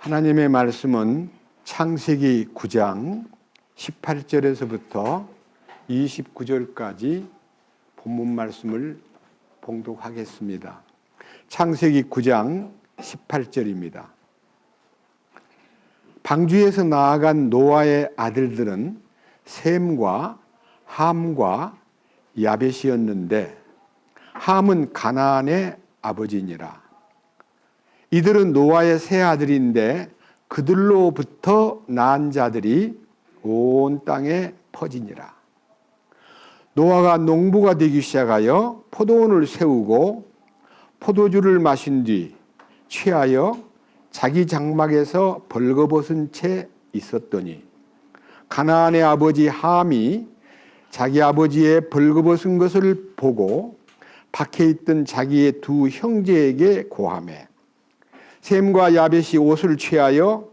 하나님의 말씀은 창세기 9장 18절에서부터 29절까지 본문 말씀을 봉독하겠습니다. 창세기 9장 18절입니다. 방주에서 나아간 노아의 아들들은 셈과 함과 야벳이었는데 함은 가나안의 아버지니라. 이들은 노아의 세 아들인데 그들로부터 낳은 자들이 온 땅에 퍼지니라. 노아가 농부가 되기 시작하여 포도원을 세우고 포도주를 마신 뒤 취하여 자기 장막에서 벌거벗은 채 있었더니 가나안의 아버지 함이 자기 아버지의 벌거벗은 것을 보고 밖에 있던 자기의 두 형제에게 고하매 셈과 야벳이 옷을 취하여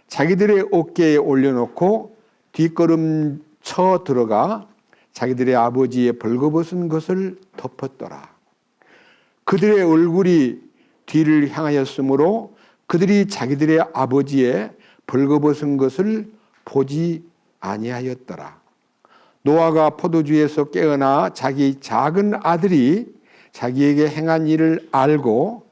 자기들의 어깨에 올려놓고 뒷걸음쳐 들어가 자기들의 아버지의 벌거벗은 것을 덮었더라. 그들의 얼굴이 뒤를 향하였으므로 그들이 자기들의 아버지의 벌거벗은 것을 보지 아니하였더라. 노아가 포도주에서 깨어나 자기 작은 아들이 자기에게 행한 일을 알고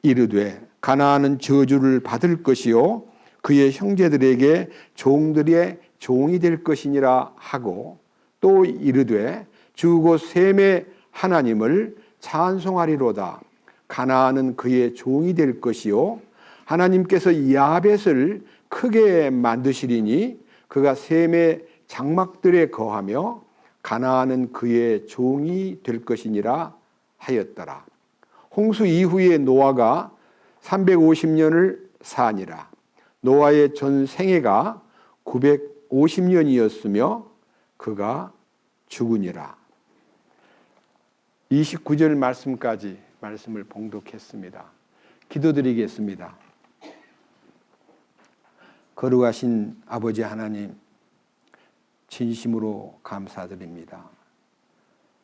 이르되 가나안은 저주를 받을 것이요 그의 형제들에게 종들의 종이 될 것이니라 하고 또 이르되 주 곧 셈의 하나님을 찬송하리로다. 가나안은 그의 종이 될 것이요 하나님께서 야벳을 크게 만드시리니 그가 셈의 장막들에 거하며 가나안은 그의 종이 될 것이니라 하였더라. 홍수 이후에 노아가 350년을 사니라. 노아의 전 생애가 950년이었으며 그가 죽으니라. 29절 말씀까지 말씀을 봉독했습니다. 기도드리겠습니다. 거룩하신 아버지 하나님, 진심으로 감사드립니다.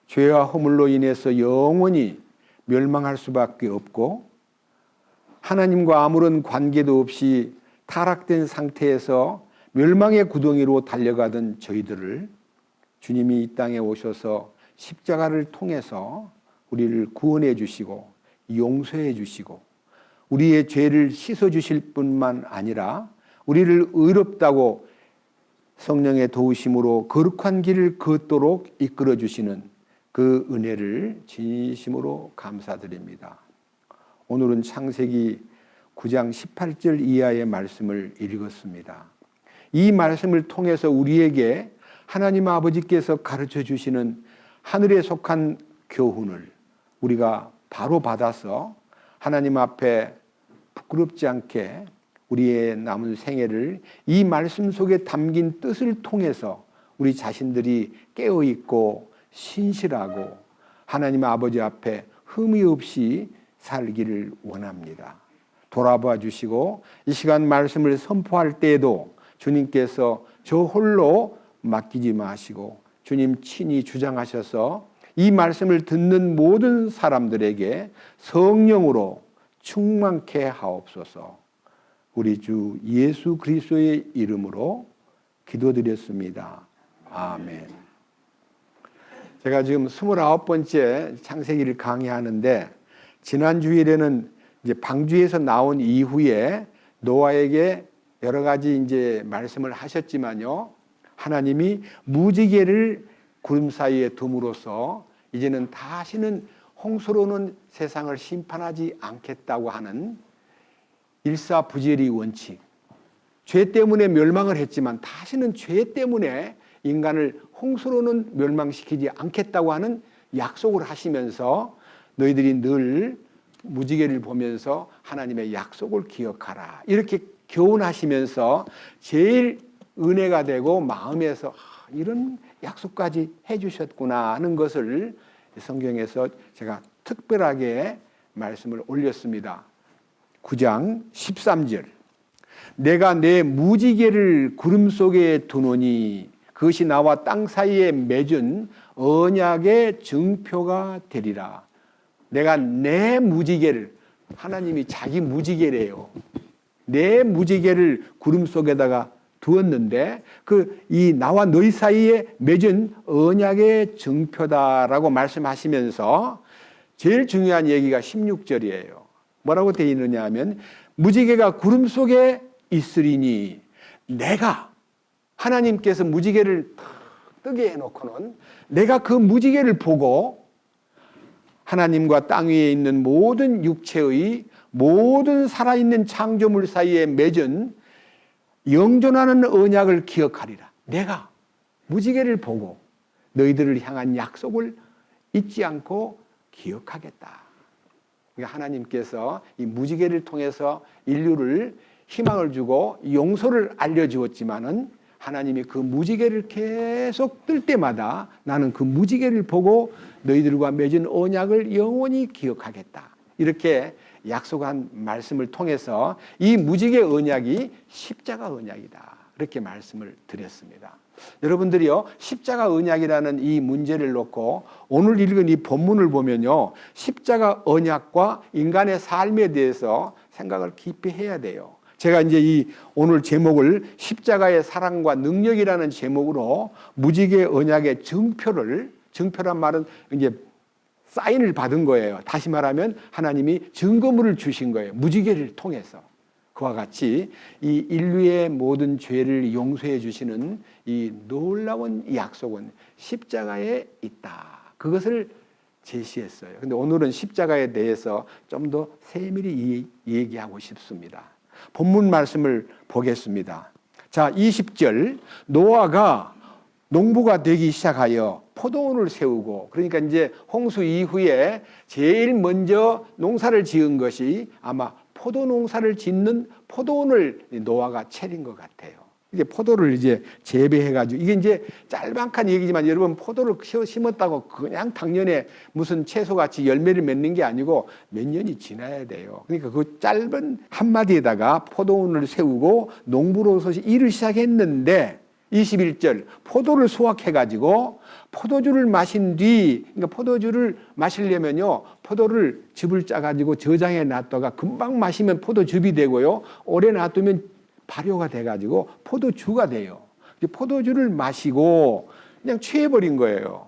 죄와 허물로 인해서 영원히 멸망할 수밖에 없고 하나님과 아무런 관계도 없이 타락된 상태에서 멸망의 구덩이로 달려가던 저희들을 주님이 이 땅에 오셔서 십자가를 통해서 우리를 구원해 주시고 용서해 주시고 우리의 죄를 씻어 주실 뿐만 아니라 우리를 의롭다고 성령의 도우심으로 거룩한 길을 걷도록 이끌어 주시는 그 은혜를 진심으로 감사드립니다. 오늘은 창세기 9장 18절 이하의 말씀을 읽었습니다. 이 말씀을 통해서 우리에게 하나님 아버지께서 가르쳐 주시는 하늘에 속한 교훈을 우리가 바로 받아서 하나님 앞에 부끄럽지 않게 우리의 남은 생애를 이 말씀 속에 담긴 뜻을 통해서 우리 자신들이 깨어있고 신실하고 하나님 아버지 앞에 흠이 없이 살기를 원합니다. 돌아봐 주시고 이 시간 말씀을 선포할 때에도 주님께서 저 홀로 맡기지 마시고 주님 친히 주장하셔서 이 말씀을 듣는 모든 사람들에게 성령으로 충만케 하옵소서. 우리 주 예수 그리스도의 이름으로 기도드렸습니다. 아멘. 제가 지금 29번째 창세기를 강의하는데 지난 주일에는 이제 방주에서 나온 이후에 노아에게 여러 가지 이제 말씀을 하셨지만요. 하나님이 무지개를 구름 사이에 둠으로써 이제는 다시는 홍수로는 세상을 심판하지 않겠다고 하는 일사부재리 원칙. 죄 때문에 멸망을 했지만 다시는 죄 때문에 인간을 홍수로는 멸망시키지 않겠다고 하는 약속을 하시면서 너희들이 늘 무지개를 보면서 하나님의 약속을 기억하라. 이렇게 교훈하시면서 제일 은혜가 되고 마음에서 이런 약속까지 해주셨구나 하는 것을 성경에서 제가 특별하게 말씀을 올렸습니다. 9장 13절 내가 내 무지개를 구름 속에 두노니 그것이 나와 땅 사이에 맺은 언약의 증표가 되리라. 내가 내 무지개를 하나님이 자기 무지개래요. 내 무지개를 구름 속에다가 두었는데 이 나와 너희 사이에 맺은 언약의 증표다라고 말씀하시면서 제일 중요한 얘기가 16절이에요. 뭐라고 되어 있느냐 하면 무지개가 구름 속에 있으리니 내가 하나님께서 무지개를 뜨게 해놓고는 내가 그 무지개를 보고 하나님과 땅 위에 있는 모든 육체의 모든 살아있는 창조물 사이에 맺은 영존하는 언약을 기억하리라. 내가 무지개를 보고 너희들을 향한 약속을 잊지 않고 기억하겠다. 그러니까 하나님께서 이 무지개를 통해서 인류를 희망을 주고 용서를 알려주었지만은 하나님이 그 무지개를 계속 뜰 때마다 나는 그 무지개를 보고 너희들과 맺은 언약을 영원히 기억하겠다. 이렇게 약속한 말씀을 통해서 이 무지개 언약이 십자가 언약이다. 이렇게 말씀을 드렸습니다. 여러분들이요, 십자가 언약이라는 이 문제를 놓고 오늘 읽은 이 본문을 보면요, 십자가 언약과 인간의 삶에 대해서 생각을 깊이 해야 돼요. 제가 이제 오늘 제목을 십자가의 사랑과 능력이라는 제목으로 무지개 언약의 증표란 말은 이제 사인을 받은 거예요. 다시 말하면 하나님이 증거물을 주신 거예요. 무지개를 통해서. 그와 같이 이 인류의 모든 죄를 용서해 주시는 이 놀라운 약속은 십자가에 있다. 그것을 제시했어요. 근데 오늘은 십자가에 대해서 좀 더 세밀히 얘기하고 싶습니다. 본문 말씀을 보겠습니다. 자, 20절. 노아가 농부가 되기 시작하여 포도원을 세우고, 그러니까 이제 홍수 이후에 제일 먼저 농사를 지은 것이 아마 포도 농사를 짓는 포도원을 노아가 차린 것 같아요. 이제 포도를 이제 재배해가지고, 이게 이제 짤막한 얘기지만 여러분, 포도를 심었다고 그냥 당년에 무슨 채소같이 열매를 맺는 게 아니고 몇 년이 지나야 돼요. 그러니까 그 짧은 한마디에다가 포도원을 세우고 농부로서 일을 시작했는데 21절, 포도를 수확해가지고 포도주를 마신 뒤, 그러니까 포도주를 마시려면요, 포도를 즙을 짜가지고 저장해 놨다가 금방 마시면 포도즙이 되고요, 오래 놔두면 발효가 돼가지고 포도주가 돼요. 포도주를 마시고 그냥 취해버린 거예요.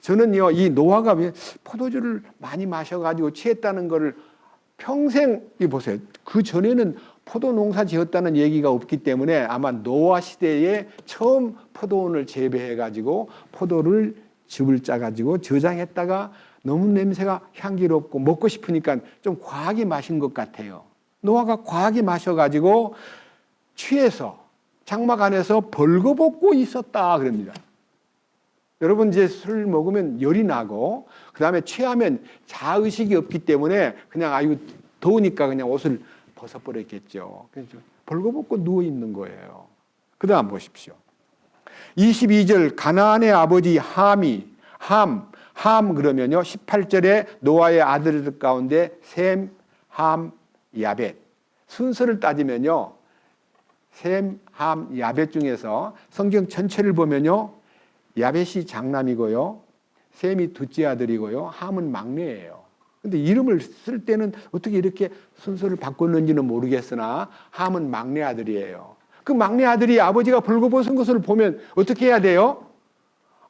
저는요, 이 노아가 왜 포도주를 많이 마셔가지고 취했다는 거를 평생, 보세요. 그 전에는 포도 농사 지었다는 얘기가 없기 때문에 아마 노아 시대에 처음 포도원을 재배해가지고 포도를 즙을 짜가지고 저장했다가 너무 냄새가 향기롭고 먹고 싶으니까 좀 과하게 마신 것 같아요. 노아가 과하게 마셔가지고 취해서 장막 안에서 벌거벗고 있었다 그럽니다. 여러분, 이제 술 먹으면 열이 나고 그 다음에 취하면 자의식이 없기 때문에 그냥 더우니까 그냥 옷을 벗어버렸겠죠. 그래서 벌거벗고 누워있는 거예요. 그 다음 보십시오. 22절, 가나안의 아버지 함 그러면요, 18절에 노아의 아들들 가운데 셈, 함, 야벳. 순서를 따지면요, 셈, 함, 야벳 중에서 성경 전체를 보면요, 야벳이 장남이고요, 셈이 둘째 아들이고요, 함은 막내예요. 근데 이름을 쓸 때는 어떻게 이렇게 순서를 바꿨는지는 모르겠으나 함은 막내 아들이에요. 그 막내 아들이 아버지가 벌거벗은 것을 보면 어떻게 해야 돼요?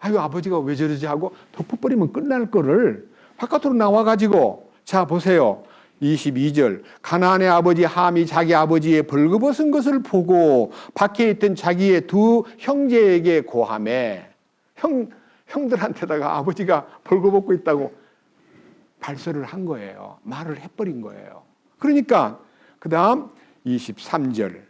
아유, 아버지가 왜 저러지 하고 덮어버리면 끝날 거를 바깥으로 나와가지고, 자 보세요. 22절, 가나안의 아버지 함이 자기 아버지의 벌거벗은 것을 보고 밖에 있던 자기의 두 형제에게 고하매, 형들한테다가 아버지가 벌거벗고 있다고 발설을 한 거예요. 말을 해버린 거예요. 그러니까 그 다음 23절,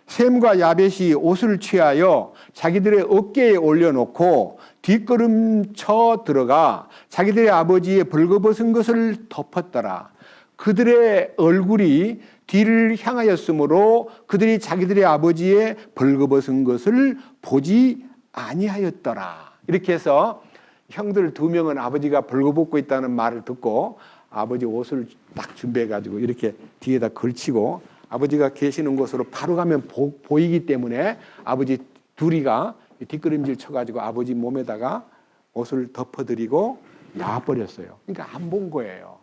셈과 야벳이 옷을 취하여 자기들의 어깨에 올려놓고 뒷걸음쳐 들어가 자기들의 아버지의 벌거벗은 것을 덮었더라. 그들의 얼굴이 뒤를 향하였으므로 그들이 자기들의 아버지의 벌거벗은 것을 보지 아니하였더라. 이렇게 해서 형들 두 명은 아버지가 벌거벗고 있다는 말을 듣고 아버지 옷을 딱 준비해가지고 이렇게 뒤에다 걸치고 아버지가 계시는 곳으로 바로 가면 보이기 때문에 아버지 둘이가 뒷걸음질 쳐가지고 아버지 몸에다가 옷을 덮어드리고 나와버렸어요. 그러니까 안 본 거예요.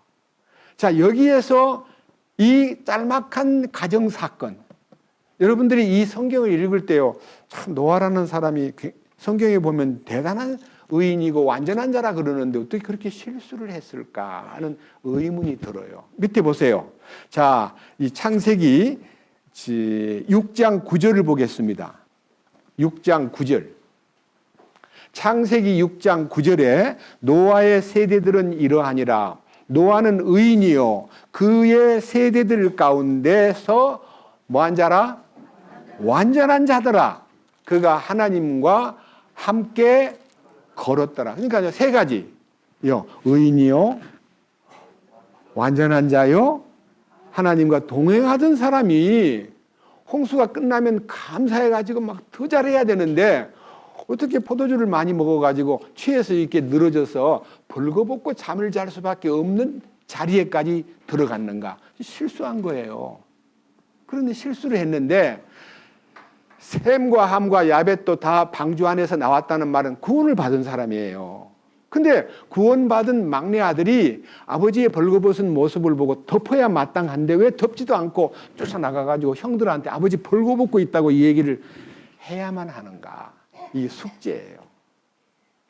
자, 여기에서 이 짤막한 가정 사건, 여러분들이 이 성경을 읽을 때요, 참 노아라는 사람이 성경에 보면 대단한 의인이고 완전한 자라 그러는데 어떻게 그렇게 실수를 했을까 하는 의문이 들어요. 밑에 보세요. 자, 이 창세기 6장 9절을 보겠습니다. 6장 9절. 창세기 6장 9절에 노아의 세대들은 이러하니라. 노아는 의인이요 그의 세대들 가운데서 뭐한 자라? 완전한 자더라. 그가 하나님과 함께 걸었더라. 그러니까 세 가지요. 의인이요, 완전한 자요, 하나님과 동행하던 사람이 홍수가 끝나면 감사해가지고 막 더 잘해야 되는데 어떻게 포도주를 많이 먹어가지고 취해서 이렇게 늘어져서 벌거벗고 잠을 잘 수밖에 없는 자리에까지 들어갔는가? 실수한 거예요. 그런데 실수를 했는데 셈과 함과 야벳도 다 방주 안에서 나왔다는 말은 구원을 받은 사람이에요. 근데 구원받은 막내 아들이 아버지의 벌거벗은 모습을 보고 덮어야 마땅한데 왜 덮지도 않고 쫓아나가가지고 형들한테 아버지 벌거벗고 있다고 이 얘기를 해야만 하는가? 이 숙제예요.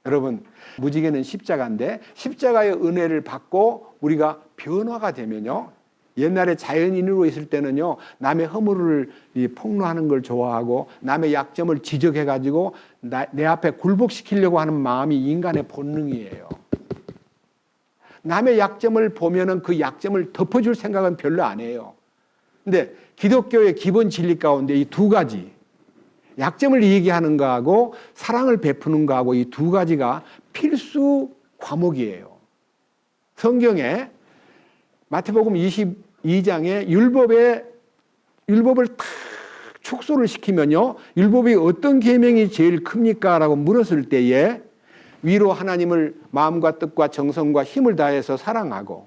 여러분, 무지개는 십자가인데 십자가의 은혜를 받고 우리가 변화가 되면요, 옛날에 자연인으로 있을 때는요, 남의 허물을 폭로하는 걸 좋아하고 남의 약점을 지적해가지고 내 앞에 굴복시키려고 하는 마음이 인간의 본능이에요. 남의 약점을 보면은 그 약점을 덮어줄 생각은 별로 안 해요. 근데 기독교의 기본 진리 가운데 이 두 가지, 약점을 얘기하는 거하고 사랑을 베푸는 거하고 이 두 가지가 필수 과목이에요. 성경에 마태복음 22장에 율법을 탁 축소를 시키면요, 율법이 어떤 계명이 제일 큽니까? 라고 물었을 때에 위로 하나님을 마음과 뜻과 정성과 힘을 다해서 사랑하고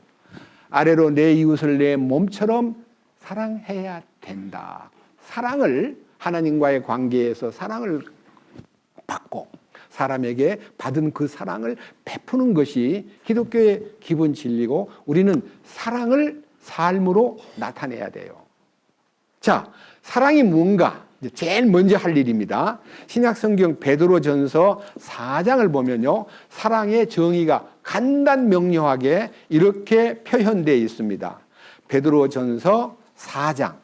아래로 내 이웃을 내 몸처럼 사랑해야 된다. 사랑을, 하나님과의 관계에서 사랑을 받고 사람에게 받은 그 사랑을 베푸는 것이 기독교의 기본 진리고 우리는 사랑을 삶으로 나타내야 돼요. 자, 사랑이 뭔가? 제일 먼저 할 일입니다. 신약성경 베드로전서 4장을 보면요, 사랑의 정의가 간단명료하게 이렇게 표현되어 있습니다. 베드로전서 4장.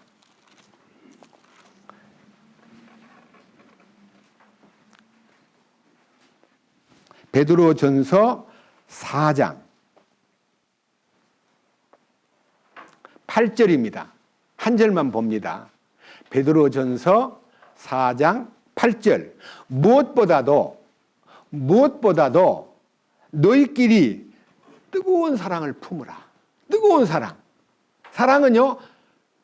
베드로전서 4장 8절입니다. 한 절만 봅니다. 베드로전서 4장 8절. 무엇보다도 너희끼리 뜨거운 사랑을 품으라. 뜨거운 사랑. 사랑은요,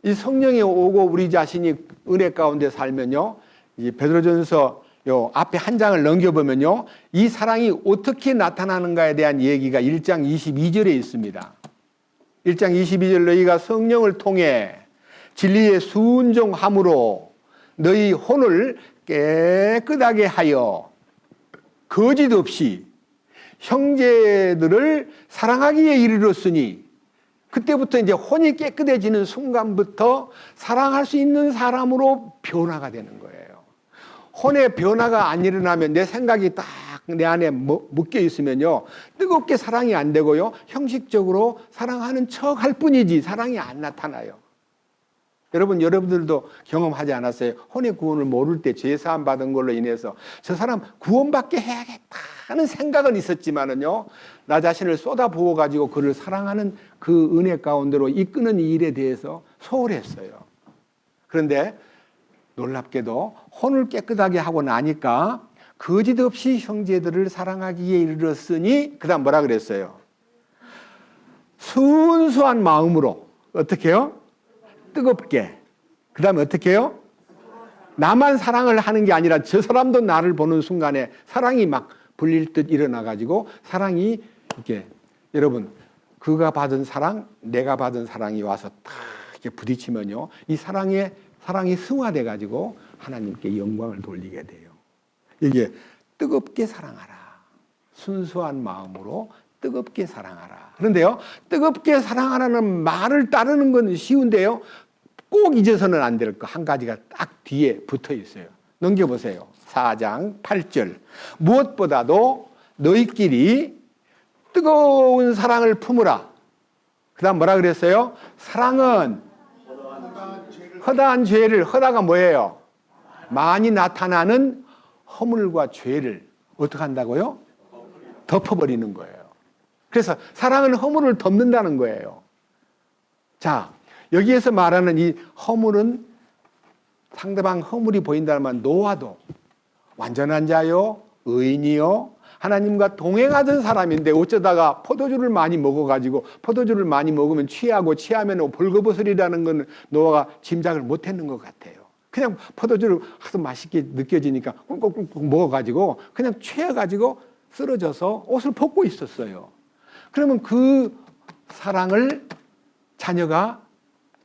이 성령이 오고 우리 자신이 은혜 가운데 살면요, 이 베드로전서 요 앞에 한 장을 넘겨보면요, 이 사랑이 어떻게 나타나는가에 대한 얘기가 1장 22절에 있습니다. 1장 22절 너희가 성령을 통해 진리에 순종함으로 너희 혼을 깨끗하게 하여 거짓 없이 형제들을 사랑하기에 이르렀으니, 그때부터 이제 혼이 깨끗해지는 순간부터 사랑할 수 있는 사람으로 변화가 되는 거예요. 혼의 변화가 안 일어나면 내 생각이 딱 내 안에 묶여 있으면요, 뜨겁게 사랑이 안 되고요, 형식적으로 사랑하는 척 할 뿐이지 사랑이 안 나타나요. 여러분들도 경험하지 않았어요? 혼의 구원을 모를 때 죄사함 받은 걸로 인해서 저 사람 구원받게 해야겠다는 생각은 있었지만은요, 나 자신을 쏟아부어 가지고 그를 사랑하는 그 은혜 가운데로 이끄는 일에 대해서 소홀했어요. 그런데 놀랍게도 혼을 깨끗하게 하고 나니까 거짓 없이 형제들을 사랑하기에 이르렀으니, 그 다음 뭐라 그랬어요? 순수한 마음으로, 어떻게 해요? 뜨겁게. 그 다음에 어떻게 해요? 나만 사랑을 하는 게 아니라 저 사람도 나를 보는 순간에 사랑이 막 불릴 듯 일어나가지고 사랑이 이렇게, 여러분, 그가 받은 사랑, 내가 받은 사랑이 와서 딱 이렇게 부딪히면요, 이 사랑이 승화돼가지고 하나님께 영광을 돌리게 돼요. 이게 뜨겁게 사랑하라. 순수한 마음으로 뜨겁게 사랑하라. 그런데요, 뜨겁게 사랑하라는 말을 따르는 건 쉬운데요, 꼭 잊어서는 안 될 거 한 가지가 딱 뒤에 붙어 있어요. 넘겨보세요. 4장 8절. 무엇보다도 너희끼리 뜨거운 사랑을 품으라. 그 다음 뭐라 그랬어요? 사랑은 허다한 죄를, 허다가 뭐예요? 많이 나타나는 허물과 죄를 어떻게 한다고요? 덮어버리는 거예요. 그래서 사랑은 허물을 덮는다는 거예요. 자, 여기에서 말하는 이 허물은 상대방 허물이 보인다는 말, 노아도 완전한 자요, 의인이요, 하나님과 동행하던 사람인데 어쩌다가 포도주를 많이 먹어가지고, 포도주를 많이 먹으면 취하고 취하면 벌거벗으리라는 건 노아가 짐작을 못했는 것 같아요. 그냥 포도주를 하도 맛있게 느껴지니까 꿀꺽꿀꺽 먹어가지고 그냥 취해가지고 쓰러져서 옷을 벗고 있었어요. 그러면 그 사랑을 자녀가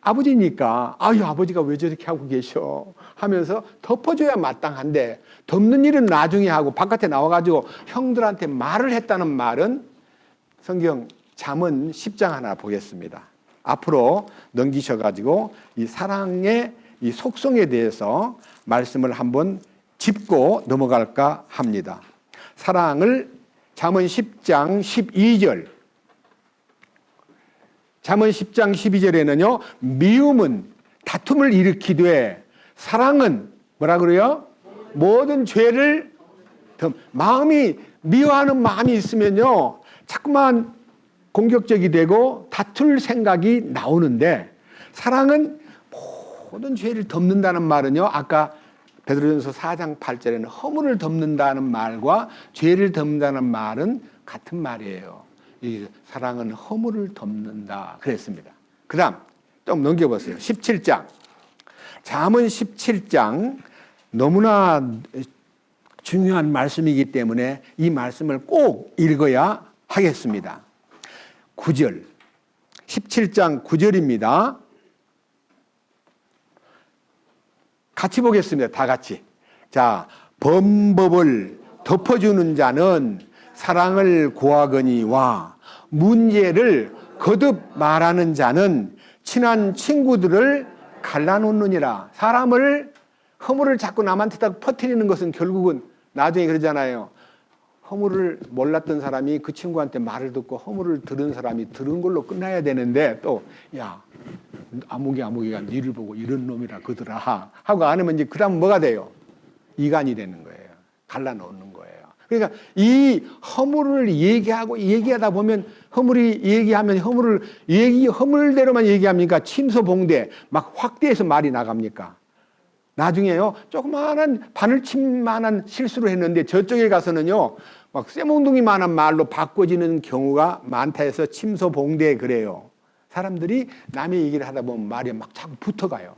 아버지니까, 아유, 아버지가 왜 저렇게 하고 계셔 하면서 덮어줘야 마땅한데, 덮는 일은 나중에 하고 바깥에 나와가지고 형들한테 말을 했다는 말은, 성경 잠언 10장 하나 보겠습니다. 앞으로 넘기셔가지고 이 사랑의 이 속성에 대해서 말씀을 한번 짚고 넘어갈까 합니다. 사랑을 잠언 10장 12절, 잠언 10장 12절에는요, 미움은 다툼을 일으키되 사랑은 뭐라 그래요? 모든 죄를 마음이 미워하는 마음이 있으면요, 자꾸만 공격적이 되고 다툴 생각이 나오는데, 사랑은 모든 죄를 덮는다는 말은요, 아까 베드로전서 4장 8절에는 허물을 덮는다는 말과 죄를 덮는다는 말은 같은 말이에요. 이 사랑은 허물을 덮는다 그랬습니다. 그 다음 좀 넘겨보세요. 17장. 잠언 17장 너무나 중요한 말씀이기 때문에 이 말씀을 꼭 읽어야 하겠습니다. 9절. 17장 9절입니다. 같이 보겠습니다. 다 같이. 자, 범법을 덮어주는 자는 사랑을 구하거니와 문제를 거듭 말하는 자는 친한 친구들을 갈라놓느니라. 사람을, 허물을 자꾸 남한테다 퍼뜨리는 것은 결국은 나중에 그러잖아요. 허물을 몰랐던 사람이 그 친구한테 말을 듣고 허물을 들은 사람이 들은 걸로 끝나야 되는데, 또 야, 아무개가 니를 보고 이런 놈이라 그러더라 하고 안 하면 이제 그 다음 뭐가 돼요? 이간이 되는 거예요. 갈라놓는 거예요. 그러니까 이 허물을 얘기하다 보면, 허물이 얘기하면 허물대로만 얘기합니까? 침소봉대 막 확대해서 말이 나갑니까? 나중에요, 조그마한 바늘침만한 실수를 했는데 저쪽에 가서는요, 막 쇠몽둥이만한 말로 바꿔지는 경우가 많다 해서 침소봉대 그래요. 사람들이 남의 얘기를 하다 보면 말이 막 자꾸 붙어가요.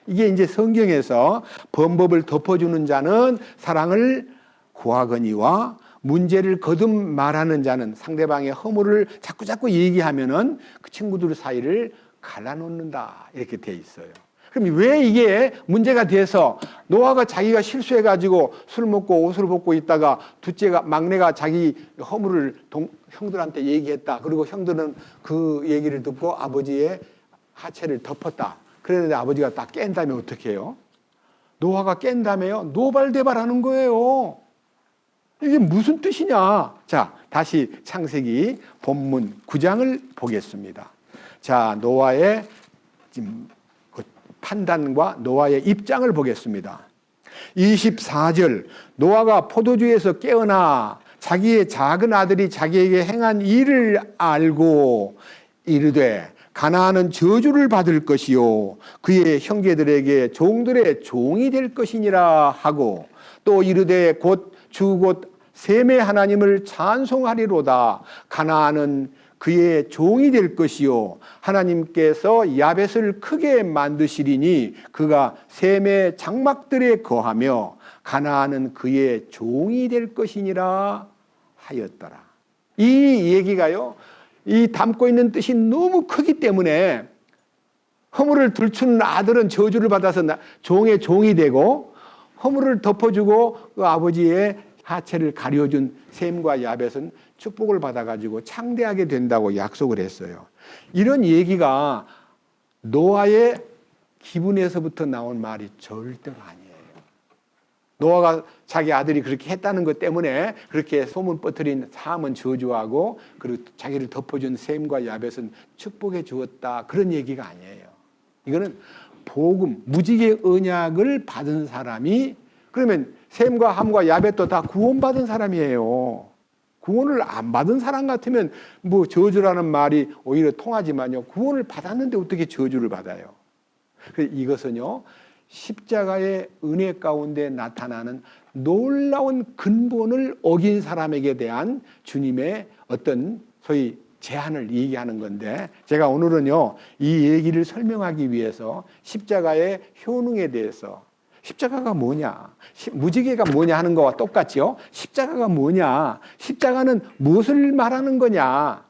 이게 이제 성경에서 범법을 덮어주는 자는 사랑을 구하거니와 문제를 거듭 말하는 자는, 상대방의 허물을 자꾸 얘기하면은 그 친구들 사이를 갈라놓는다 이렇게 돼 있어요. 그럼 왜 이게 문제가 돼서, 노아가 자기가 실수해가지고 술 먹고 옷을 벗고 있다가 막내가 자기 허물을 형들한테 얘기했다. 그리고 형들은 그 얘기를 듣고 아버지의 하체를 덮었다. 그랬는데 아버지가 딱 깬 다음에 어떻게 해요? 노아가 깬 다음에요, 노발대발하는 거예요. 이게 무슨 뜻이냐? 자, 다시 창세기 본문 9장을 보겠습니다. 자, 노아의 지금 판단과 노아의 입장을 보겠습니다. 24절. 노아가 포도주에서 깨어나 자기의 작은 아들이 자기에게 행한 일을 알고 이르되 가나안은 저주를 받을 것이요 그의 형제들에게 종들의 종이 될 것이니라 하고, 또 이르되 곧 셈의 하나님을 찬송하리로다. 가나안은 그의 종이 될 것이요 하나님께서 야벳을 크게 만드시리니 그가 셈의 장막들에 거하며 가나안은 그의 종이 될 것이니라 하였더라. 이 얘기가요, 이 담고 있는 뜻이 너무 크기 때문에 허물을 들추는 아들은 저주를 받아서 종의 종이 되고, 허물을 덮어주고 그 아버지의 하체를 가려준 셈과 야벳은 축복을 받아가지고 창대하게 된다고 약속을 했어요. 이런 얘기가 노아의 기분에서부터 나온 말이 절대로 아니에요. 노아가 자기 아들이 그렇게 했다는 것 때문에 그렇게 소문 퍼뜨린 함은 저주하고 그리고 자기를 덮어준 셈과 야벳은 축복해 주었다, 그런 얘기가 아니에요. 이거는 복음, 무지개 언약을 받은 사람이, 그러면 셈과 함과 야벳도 다 구원받은 사람이에요. 구원을 안 받은 사람 같으면 뭐 저주라는 말이 오히려 통하지만요, 구원을 받았는데 어떻게 저주를 받아요? 이것은요, 십자가의 은혜 가운데 나타나는 놀라운 근본을 어긴 사람에게 대한 주님의 어떤 소위 제한을 얘기하는 건데, 제가 오늘은요 이 얘기를 설명하기 위해서 십자가의 효능에 대해서, 십자가가 뭐냐, 무지개가 뭐냐 하는 거와 똑같죠. 십자가가 뭐냐, 십자가는 무엇을 말하는 거냐,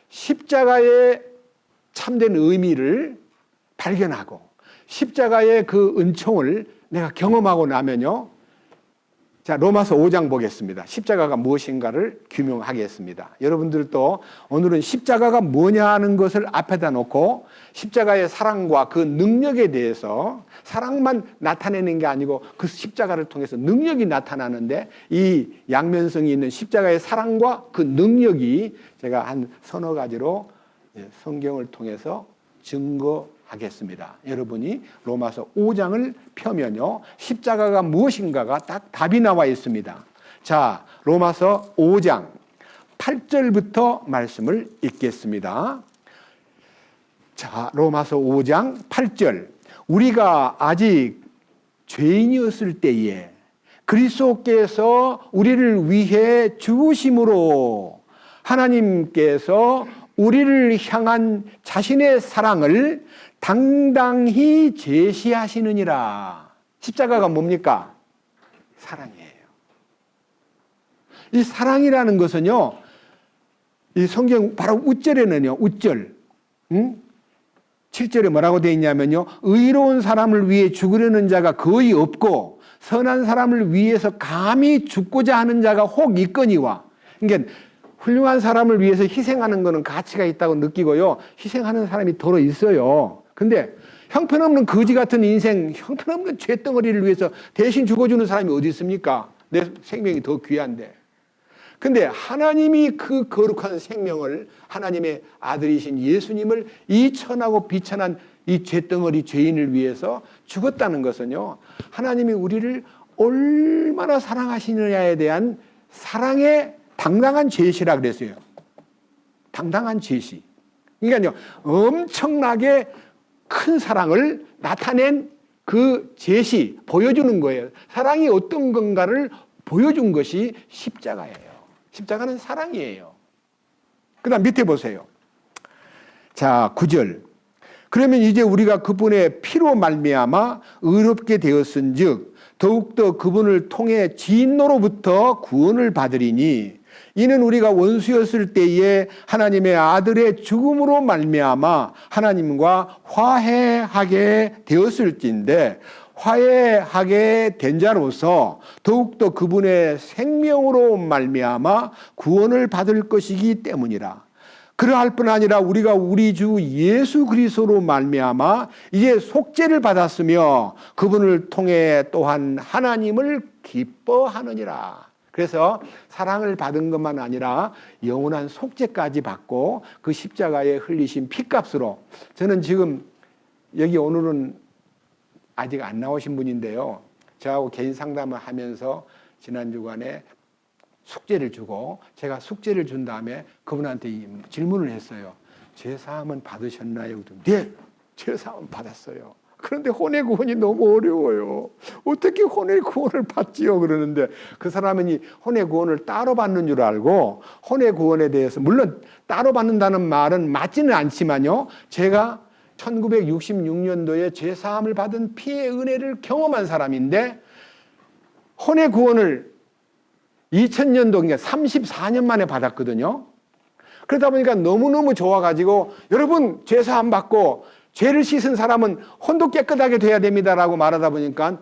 십자가의 참된 의미를 발견하고 십자가의 그 은총을 내가 경험하고 나면요, 자, 로마서 5장 보겠습니다. 십자가가 무엇인가를 규명하겠습니다. 여러분들도 오늘은 십자가가 뭐냐 하는 것을 앞에다 놓고 십자가의 사랑과 그 능력에 대해서, 사랑만 나타내는 게 아니고 그 십자가를 통해서 능력이 나타나는데, 이 양면성이 있는 십자가의 사랑과 그 능력이 제가 한 서너 가지로 성경을 통해서 증거하겠습니다. 여러분이 로마서 5장을 펴면요, 십자가가 무엇인가가 딱 답이 나와 있습니다. 자, 로마서 5장 8절부터 말씀을 읽겠습니다. 자, 로마서 5장 8절. 우리가 아직 죄인이었을 때에 그리스도께서 우리를 위해 죽으심으로 하나님께서 우리를 향한 자신의 사랑을 당당히 제시하시느니라. 십자가가 뭡니까? 사랑이에요. 이 사랑이라는 것은요, 이 성경 바로 웃절에는요, 웃절 7절에 뭐라고 되어 있냐면요, 의로운 사람을 위해 죽으려는 자가 거의 없고 선한 사람을 위해서 감히 죽고자 하는 자가 혹 있거니와. 그러니까 훌륭한 사람을 위해서 희생하는 것은 가치가 있다고 느끼고요, 희생하는 사람이 더러 있어요. 근데 형편없는 거지 같은 인생, 형편없는 죄덩어리를 위해서 대신 죽어주는 사람이 어디 있습니까? 내 생명이 더 귀한데. 근데 하나님이 그 거룩한 생명을, 하나님의 아들이신 예수님을 이 천하고 비천한 이 죄덩어리 죄인을 위해서 죽었다는 것은요, 하나님이 우리를 얼마나 사랑하시느냐에 대한 사랑의 당당한 제시라 그랬어요. 당당한 제시. 그러니까요, 엄청나게 큰 사랑을 나타낸 그 제시, 보여주는 거예요. 사랑이 어떤 건가를 보여준 것이 십자가예요. 십자가는 사랑이에요. 그 다음 밑에 보세요. 자, 9절. 그러면 이제 우리가 그분의 피로 말미암아 의롭게 되었은즉 더욱더 그분을 통해 진노로부터 구원을 받으리니, 이는 우리가 원수였을 때에 하나님의 아들의 죽음으로 말미암아 하나님과 화해하게 되었을진데, 화해하게 된 자로서 더욱더 그분의 생명으로 말미암아 구원을 받을 것이기 때문이라. 그러할 뿐 아니라 우리가 우리 주 예수 그리스도로 말미암아 이제 속죄를 받았으며 그분을 통해 또한 하나님을 기뻐하느니라. 그래서 사랑을 받은 것만 아니라 영원한 속죄까지 받고 그 십자가에 흘리신 피값으로, 저는 지금 여기 오늘은 아직 안 나오신 분인데요, 저하고 개인 상담을 하면서 지난 주간에 숙제를 주고, 제가 숙제를 준 다음에 그분한테 질문을 했어요. 죄사함은 받으셨나요? 네, 죄사함은 받았어요. 그런데 혼의 구원이 너무 어려워요. 어떻게 혼의 구원을 받지요? 그러는데 그 사람은 혼의 구원을 따로 받는 줄 알고, 혼의 구원에 대해서 물론 따로 받는다는 말은 맞지는 않지만요, 제가 1966년도에 죄사함을 받은 피의 은혜를 경험한 사람인데 혼의 구원을 2000년도, 그러니까 34년 만에 받았거든요. 그러다 보니까 너무너무 좋아가지고, 여러분 죄사함 받고 죄를 씻은 사람은 혼도 깨끗하게 돼야 됩니다라고 말하다 보니까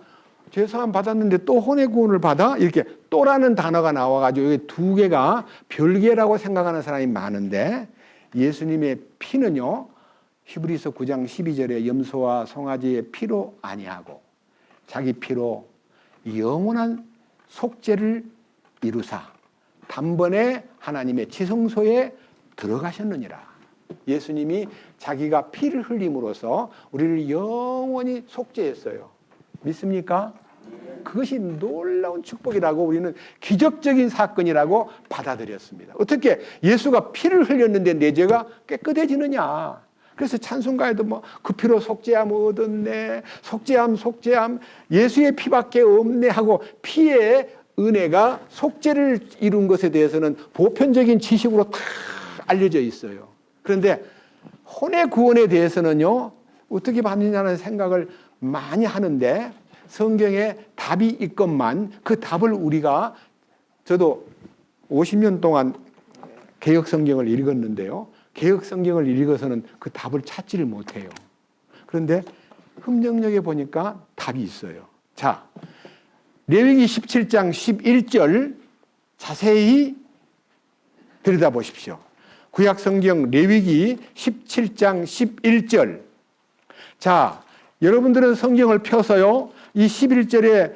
죄사함 받았는데 또 혼의 구원을 받아? 이렇게 또라는 단어가 나와가지고 여기 두 개가 별개라고 생각하는 사람이 많은데 예수님의 피는요, 히브리서 9장 12절에 염소와 송아지의 피로 아니하고 자기 피로 영원한 속죄를 이루사 단번에 하나님의 지성소에 들어가셨느니라. 예수님이 자기가 피를 흘림으로써 우리를 영원히 속죄했어요. 믿습니까? 그것이 놀라운 축복이라고 우리는 기적적인 사건이라고 받아들였습니다. 어떻게 예수가 피를 흘렸는데 내 죄가 깨끗해지느냐. 그래서 찬송가에도 뭐 그 피로 속죄함 얻었네, 속죄함 예수의 피밖에 없네 하고 피의 은혜가 속죄를 이룬 것에 대해서는 보편적인 지식으로 다 알려져 있어요. 그런데 혼의 구원에 대해서는요, 어떻게 받느냐는 생각을 많이 하는데 성경에 답이 있건만 그 답을 우리가, 저도 50년 동안 개역 성경을 읽었는데요, 개역 성경을 읽어서는 그 답을 찾지를 못해요. 그런데 흠정역에 보니까 답이 있어요. 자, 레위기 17장 11절 자세히 들여다보십시오. 구약 성경 레위기 17장 11절. 자, 여러분들은 성경을 펴서요, 이 11절에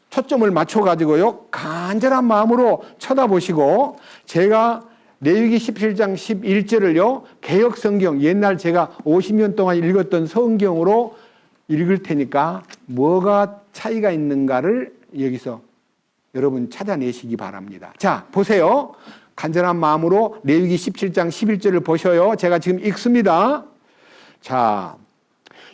초점을 맞춰가지고요, 간절한 마음으로 쳐다보시고, 제가 레위기 17장 11절을요, 개역 성경, 옛날 제가 50년 동안 읽었던 성경으로 읽을 테니까 뭐가 차이가 있는가를 여기서 여러분 찾아내시기 바랍니다. 자, 보세요. 간절한 마음으로 레위기 17장 11절을 보셔요. 제가 지금 읽습니다. 자,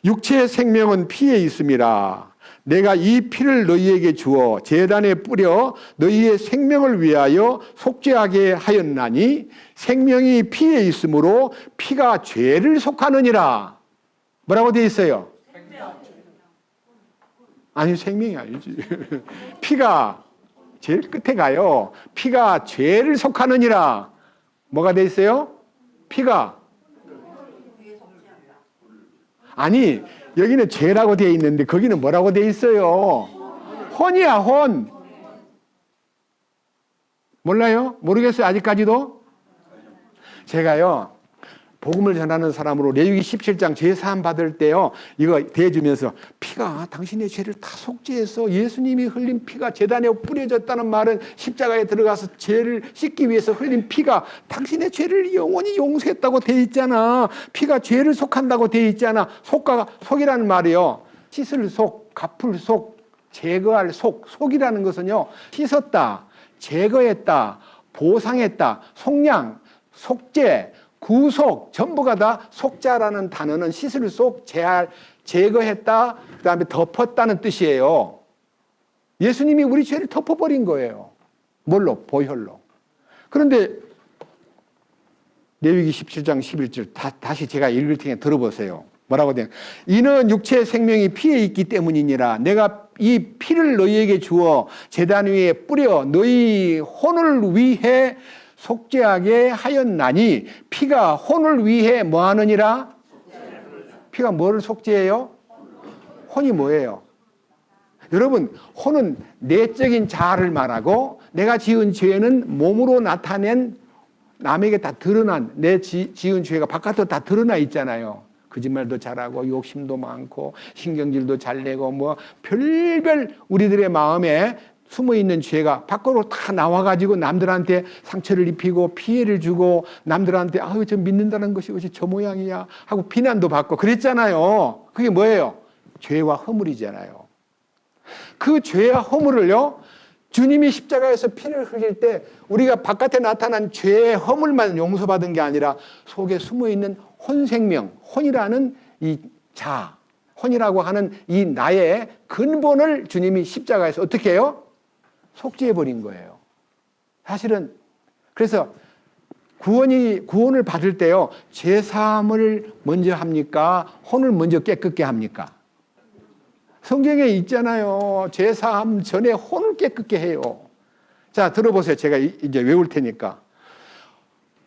육체의 생명은 피에 있음이라. 내가 이 피를 너희에게 주어 제단에 뿌려 너희의 생명을 위하여 속죄하게 하였나니 생명이 피에 있으므로 피가 죄를 속하느니라. 뭐라고 되어 있어요? 아니, 생명이 아니지. 피가 제일 끝에 가요. 피가 죄를 속하느니라. 뭐가 돼 있어요? 피가. 아니, 여기는 죄라고 되어 있는데 거기는 뭐라고 되어 있어요? 혼이야, 혼. 몰라요? 모르겠어요, 아직까지도? 제가요, 복음을 전하는 사람으로 레위기 17장 죄사함 받을 때요, 이거 대주면서 피가 당신의 죄를 다 속죄해서 예수님이 흘린 피가 제단에 뿌려졌다는 말은 십자가에 들어가서 죄를 씻기 위해서 흘린 피가 당신의 죄를 영원히 용서했다고 돼 있잖아. 피가 죄를 속한다고 돼 있잖아. 속이라는 말이요, 씻을 속, 갚을 속, 제거할 속. 속이라는 것은요, 씻었다, 제거했다, 보상했다, 속량, 속죄, 구속, 전부가 다 속자라는 단어는 씻을 속, 제거했다, 그 다음에 덮었다는 뜻이에요. 예수님이 우리 죄를 덮어버린 거예요. 뭘로? 보혈로. 그런데 레위기 17장 11절 다시 제가 읽을 테니 들어보세요. 뭐라고 돼요? 이는 육체의 생명이 피에 있기 때문이니라. 내가 이 피를 너희에게 주어 제단 위에 뿌려 너희 혼을 위해 속죄하게 하였나니. 피가 혼을 위해 뭐 하느니라? 피가 뭐를 속죄해요? 혼이 뭐예요? 여러분, 혼은 내적인 자아를 말하고 내가 지은 죄는 몸으로 나타낸, 남에게 다 드러난 내 지은 죄가 바깥으로 다 드러나 있잖아요. 거짓말도 잘하고 욕심도 많고 신경질도 잘 내고 뭐 별별 우리들의 마음에 숨어있는 죄가 밖으로 다 나와가지고 남들한테 상처를 입히고 피해를 주고 남들한테 아유 저 믿는다는 것이 어찌 저 모양이야 하고 비난도 받고 그랬잖아요. 그게 뭐예요? 죄와 허물이잖아요. 그 죄와 허물을요, 주님이 십자가에서 피를 흘릴 때 우리가 바깥에 나타난 죄의 허물만 용서받은 게 아니라 속에 숨어있는 혼생명, 혼이라는 이 자, 혼이라고 하는 이 나의 근본을 주님이 십자가에서 어떻게 해요? 속죄해버린 거예요. 사실은 그래서 구원을 받을 때요, 죄사함을 먼저 합니까? 혼을 먼저 깨끗게 합니까? 성경에 있잖아요. 죄사함 전에 혼을 깨끗게 해요. 자, 들어보세요. 제가 이제 외울 테니까.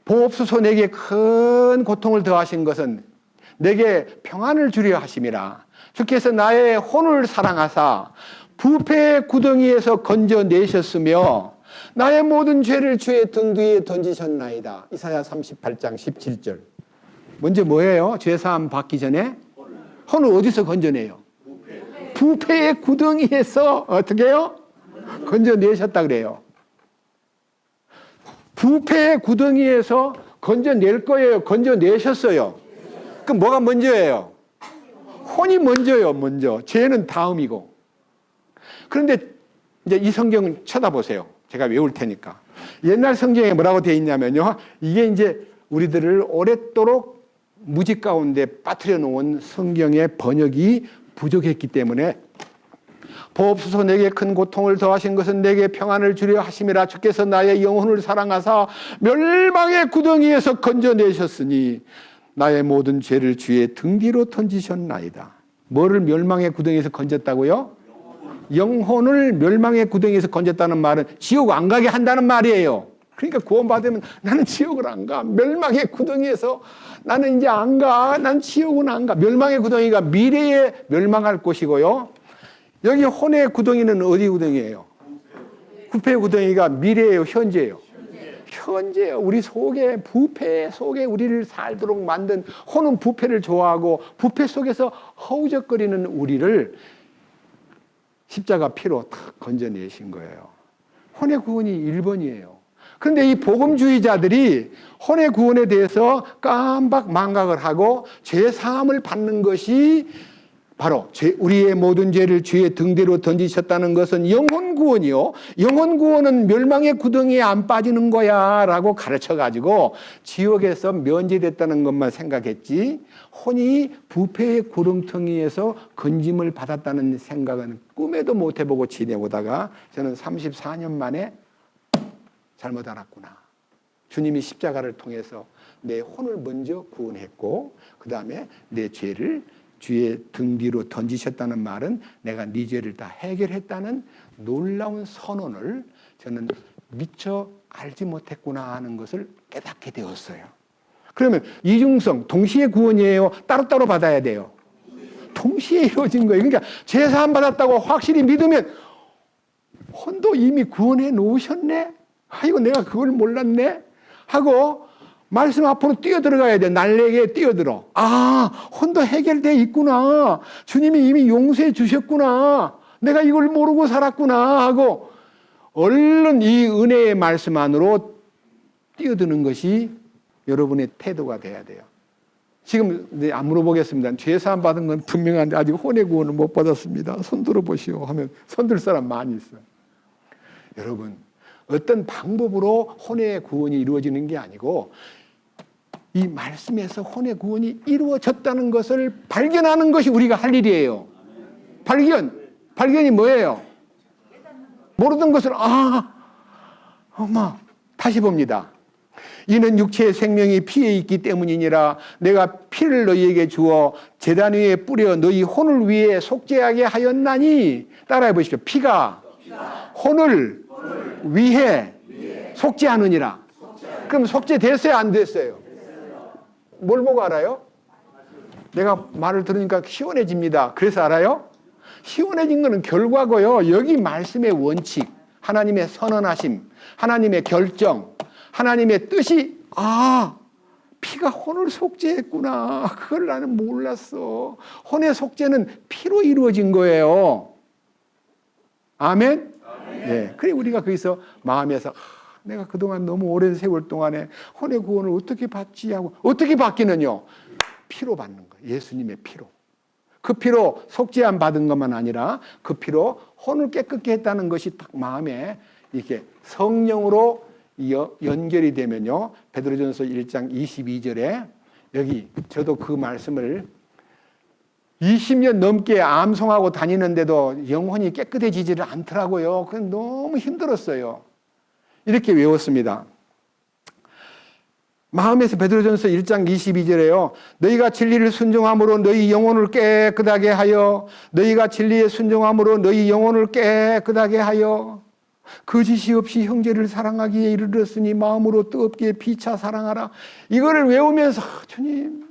보옵소서 내게 큰 고통을 더하신 것은 내게 평안을 주려 하심이라. 주께서 나의 혼을 사랑하사 부패의 구덩이에서 건져내셨으며 나의 모든 죄를 주의 등 뒤에 던지셨나이다. 이사야 38장 17절. 먼저 뭐예요? 죄사함 받기 전에 혼을 어디서 건져내요? 부패의 구덩이에서 어떻게 해요? 건져내셨다 그래요. 부패의 구덩이에서 건져낼 거예요? 건져내셨어요? 그럼 뭐가 먼저예요? 혼이 먼저예요. 먼저. 죄는 다음이고. 그런데 이제 이 성경은 쳐다보세요. 제가 외울 테니까. 옛날 성경에 뭐라고 되어 있냐면요. 이게 이제 우리들을 오랫도록 무지 가운데 빠뜨려 놓은 성경의 번역이 부족했기 때문에 보옵소서 내게 큰 고통을 더하신 것은 내게 평안을 주려 하심이라. 주께서 나의 영혼을 사랑하사 멸망의 구덩이에서 건져내셨으니 나의 모든 죄를 주의 등 뒤로 던지셨나이다. 뭐를 멸망의 구덩이에서 건졌다고요? 영혼을 멸망의 구덩이에서 건졌다는 말은 지옥 안 가게 한다는 말이에요. 그러니까 구원받으면 나는 지옥을 안 가. 멸망의 구덩이에서 나는 이제 안 가. 난 지옥은 안 가. 멸망의 구덩이가 미래에 멸망할 곳이고요. 여기 혼의 구덩이는 어디 구덩이에요? 부패의 구덩이가 미래예요, 현재예요? 현재예요. 우리 속에 부패 속에 우리를 살도록 만든 혼은 부패를 좋아하고 부패 속에서 허우적거리는 우리를 십자가 피로 탁 건져내신 거예요. 혼의 구원이 1번이에요. 그런데 이 복음주의자들이 혼의 구원에 대해서 깜박 망각을 하고 죄 사함을 받는 것이 바로 우리의 모든 죄를 주의 등 뒤로 던지셨다는 것은 영혼 구원이요. 영혼 구원은 멸망의 구덩이에 안 빠지는 거야 라고 가르쳐가지고 지옥에서 면제됐다는 것만 생각했지 혼이 부패의 구렁텅이에서 건짐을 받았다는 생각은 꿈에도 못 해보고 지내보다가 저는 34년 만에 잘못 알았구나. 주님이 십자가를 통해서 내 혼을 먼저 구원했고 그 다음에 내 죄를 주의 등 뒤로 던지셨다는 말은 내가 네 죄를 다 해결했다는 놀라운 선언을 저는 미처 알지 못했구나 하는 것을 깨닫게 되었어요. 그러면 이중성, 동시에 구원이에요? 따로따로 받아야 돼요? 동시에 이루어진 거예요. 그러니까 죄사함 받았다고 확실히 믿으면 혼도 이미 구원해 놓으셨네? 아이고 내가 그걸 몰랐네? 하고 말씀 앞으로 뛰어들어가야 돼. 날래게 뛰어들어. 아, 혼도 해결되어 있구나. 주님이 이미 용서해 주셨구나. 내가 이걸 모르고 살았구나 하고 얼른 이 은혜의 말씀 안으로 뛰어드는 것이 여러분의 태도가 돼야 돼요. 지금 안 물어보겠습니다. 죄사함 받은 건 분명한데 아직 혼의 구원을 못 받았습니다. 손 들어보시오 하면 손 들 사람 많이 있어요. 여러분, 어떤 방법으로 혼의 구원이 이루어지는 게 아니고 이 말씀에서 혼의 구원이 이루어졌다는 것을 발견하는 것이 우리가 할 일이에요. 발견이 뭐예요? 모르던 것을 다시 봅니다. 이는 육체의 생명이 피에 있기 때문이니라. 내가 피를 너희에게 주어 제단 위에 뿌려 너희 혼을 위해 속죄하게 하였나니. 따라해 보십시오. 피가 혼을 위해 속죄하느니라. 그럼 속죄됐어요? 안 됐어요? 뭘 보고 알아요? 내가 말을 들으니까 시원해집니다. 그래서 알아요? 시원해진 것은 결과고요. 여기 말씀의 원칙, 하나님의 선언하심, 하나님의 결정, 하나님의 뜻이 피가 혼을 속죄했구나. 그걸 나는 몰랐어. 혼의 속죄는 피로 이루어진 거예요. 아멘? 네. 그래 우리가 거기서 마음에서 내가 그동안 너무 오랜 세월 동안에 혼의 구원을 어떻게 받지 하고 어떻게 받기는요? 피로 받는 거예요. 예수님의 피로. 그 피로 속죄함 받은 것만 아니라 그 피로 혼을 깨끗게 했다는 것이 딱 마음에 이렇게 성령으로 연결이 되면요. 베드로전서 1장 22절에 여기 저도 그 말씀을 20년 넘게 암송하고 다니는데도 영혼이 깨끗해지지를 않더라고요. 그건 너무 힘들었어요. 이렇게 외웠습니다. 마음에서 베드로전서 1장 22절에요. 너희가 진리를 순종함으로 너희 영혼을 깨끗하게 하여 너희가 진리에 순종함으로 너희 영혼을 깨끗하게 하여 거짓이 없이 형제를 사랑하기에 이르렀으니 마음으로 뜨겁게 피차 사랑하라. 이거를 외우면서 주님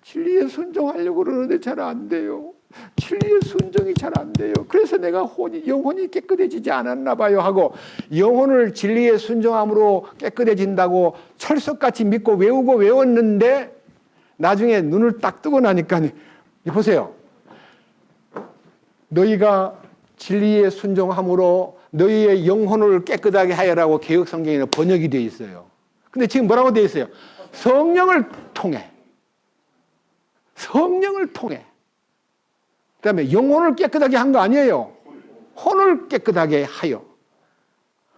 진리에 순종하려고 그러는데 잘 안 돼요. 진리의 순종이 잘 안 돼요. 그래서 내가 영혼이 깨끗해지지 않았나 봐요 하고 영혼을 진리의 순종함으로 깨끗해진다고 철석같이 믿고 외우고 외웠는데 나중에 눈을 딱 뜨고 나니까 보세요. 너희가 진리의 순종함으로 너희의 영혼을 깨끗하게 하여라고 개역성경에는 번역이 되어 있어요. 근데 지금 뭐라고 되어 있어요? 성령을 통해. 성령을 통해. 그 다음에 영혼을 깨끗하게 한 거 아니에요. 혼을 깨끗하게 하여.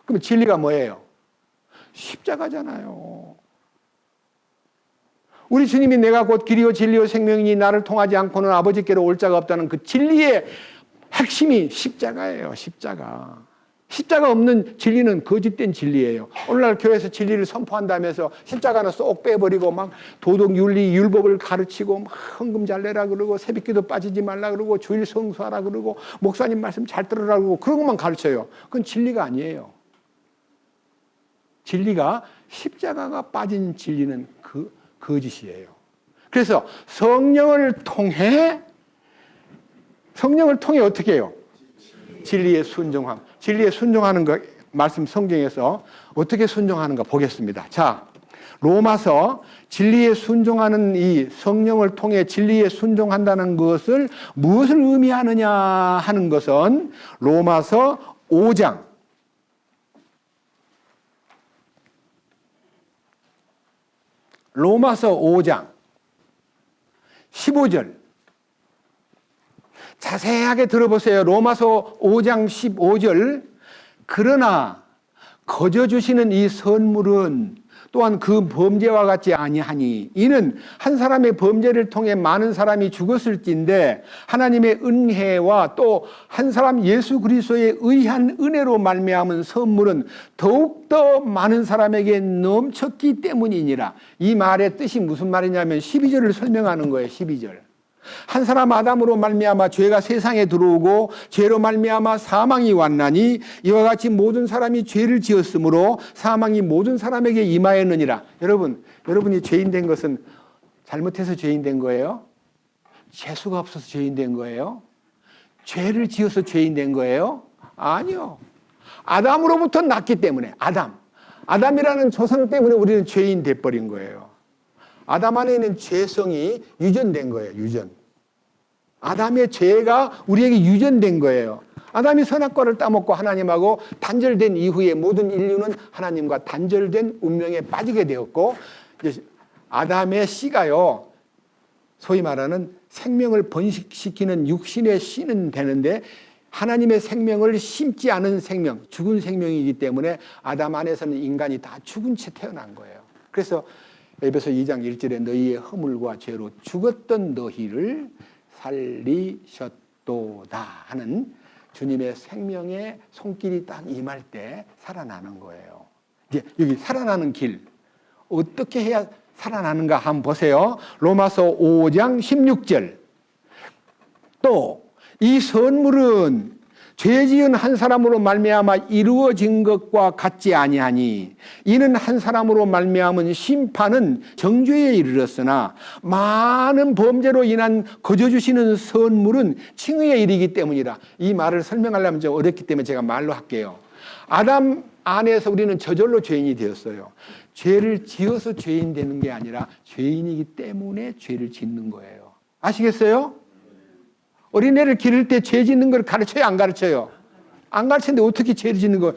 그럼 진리가 뭐예요? 십자가잖아요. 우리 주님이 내가 곧 길이요 진리요 생명이니 나를 통하지 않고는 아버지께로 올 자가 없다는 그 진리의 핵심이 십자가예요. 십자가. 십자가 없는 진리는 거짓된 진리예요. 오늘날 교회에서 진리를 선포한다면서 십자가는 쏙 빼버리고 막 도덕, 윤리, 율법을 가르치고 막 헌금 잘 내라 그러고 새벽기도 빠지지 말라 그러고 주일 성수하라 그러고 목사님 말씀 잘 들으라 그러고 그런 것만 가르쳐요. 그건 진리가 아니에요. 진리가 십자가가 빠진 진리는 거짓이에요. 그래서 성령을 통해 어떻게 해요? 진리에 순종함. 진리에 순종하는 거 말씀 성경에서 어떻게 순종하는가 보겠습니다. 자, 로마서 진리에 순종하는 이 성령을 통해 진리에 순종한다는 것을 무엇을 의미하느냐 하는 것은 로마서 5장 15절 자세하게 들어보세요. 로마서 5장 15절 그러나 거저 주시는 이 선물은 또한 그 범죄와 같지 아니하니 이는 한 사람의 범죄를 통해 많은 사람이 죽었을진데 하나님의 은혜와 또 한 사람 예수 그리스도의 의한 은혜로 말미암은 선물은 더욱더 많은 사람에게 넘쳤기 때문이니라. 이 말의 뜻이 무슨 말이냐면 12절을 설명하는 거예요. 12절. 한 사람 아담으로 말미암아 죄가 세상에 들어오고 죄로 말미암아 사망이 왔나니 이와 같이 모든 사람이 죄를 지었으므로 사망이 모든 사람에게 임하였느니라. 여러분이 죄인 된 것은 잘못해서 죄인 된 거예요? 재수가 없어서 죄인 된 거예요? 죄를 지어서 죄인 된 거예요? 아니요. 아담으로부터 났기 때문에 아담이라는 조상 때문에 우리는 죄인 돼버린 거예요. 아담 안에 있는 죄성이 유전된 거예요. 유전. 아담의 죄가 우리에게 유전된 거예요. 아담이 선악과를 따먹고 하나님하고 단절된 이후에 모든 인류는 하나님과 단절된 운명에 빠지게 되었고 아담의 씨가요 소위 말하는 생명을 번식시키는 육신의 씨는 되는데 하나님의 생명을 심지 않은 생명, 죽은 생명이기 때문에 아담 안에서는 인간이 다 죽은 채 태어난 거예요. 그래서 에베소 2장 1절에 너희의 허물과 죄로 죽었던 너희를 살리셨도다 하는 주님의 생명의 손길이 딱 임할 때 살아나는 거예요. 이제 여기 살아나는 길 어떻게 해야 살아나는가 한번 보세요. 로마서 5장 16절 또 이 선물은 죄 지은 한 사람으로 말미암아 이루어진 것과 같지 아니하니 이는 한 사람으로 말미암은 심판은 정죄에 이르렀으나 많은 범죄로 인한 거저 주시는 선물은 칭의에 이르기 때문이라. 이 말을 설명하려면 좀 어렵기 때문에 제가 말로 할게요. 아담 안에서 우리는 저절로 죄인이 되었어요. 죄를 지어서 죄인 되는 게 아니라 죄인이기 때문에 죄를 짓는 거예요. 아시겠어요? 어린애를 기를 때 죄 짓는 걸 가르쳐요? 안 가르쳐요? 안 가르치는데 어떻게 죄를 짓는 거?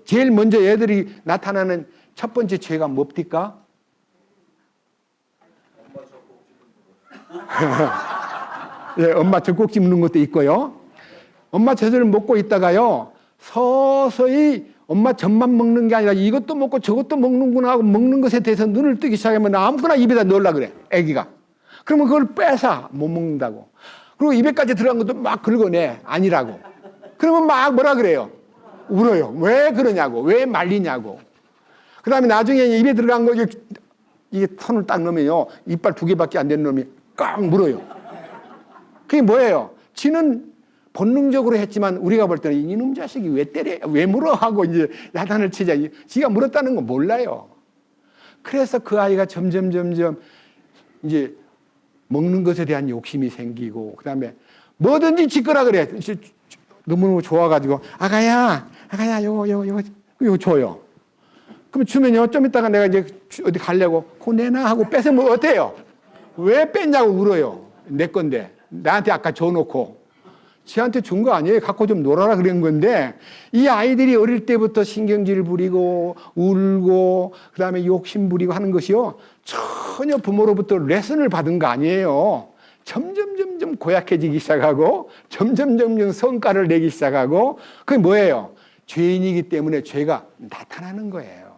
제일 먼저 애들이 나타나는 첫 번째 죄가 뭡니까? 예, 엄마 젖꼭지 묻는 것도 있고요. 엄마 젖을 먹고 있다가요. 서서히 엄마 젖만 먹는 게 아니라 이것도 먹고 저것도 먹는구나 하고 먹는 것에 대해서 눈을 뜨기 시작하면 아무거나 입에다 넣으려고 그래. 애기가. 그러면 그걸 빼서 못 먹는다고. 그리고 입에까지 들어간 것도 막 긁어내. 아니라고. 그러면 막 뭐라 그래요? 울어요. 왜 그러냐고. 왜 말리냐고. 그 다음에 나중에 입에 들어간 거, 이게 손을 딱 넣으면요. 이빨 2개밖에 안 되는 놈이 꽉 물어요. 그게 뭐예요? 지는 본능적으로 했지만 우리가 볼 때는 이놈 자식이 왜 때려? 왜 물어? 하고 이제 야단을 치자. 지가 물었다는 거 몰라요. 그래서 그 아이가 점점 이제 먹는 것에 대한 욕심이 생기고, 그 다음에 뭐든지 짓거라 그래. 너무너무 좋아가지고, 아가야, 요거 줘요. 그럼 주면요, 좀 있다가 내가 이제 어디 가려고, 그거 내놔 하고 뺏으면 어때요? 왜 뺐냐고 울어요. 내 건데. 나한테 아까 줘놓고. 지한테 준 거 아니에요. 갖고 좀 놀아라 그런 건데, 이 아이들이 어릴 때부터 신경질 부리고 울고 그다음에 욕심 부리고 하는 것이요, 전혀 부모로부터 레슨을 받은 거 아니에요. 점점 고약해지기 시작하고 점점 성과를 내기 시작하고, 그게 뭐예요? 죄인이기 때문에 죄가 나타나는 거예요.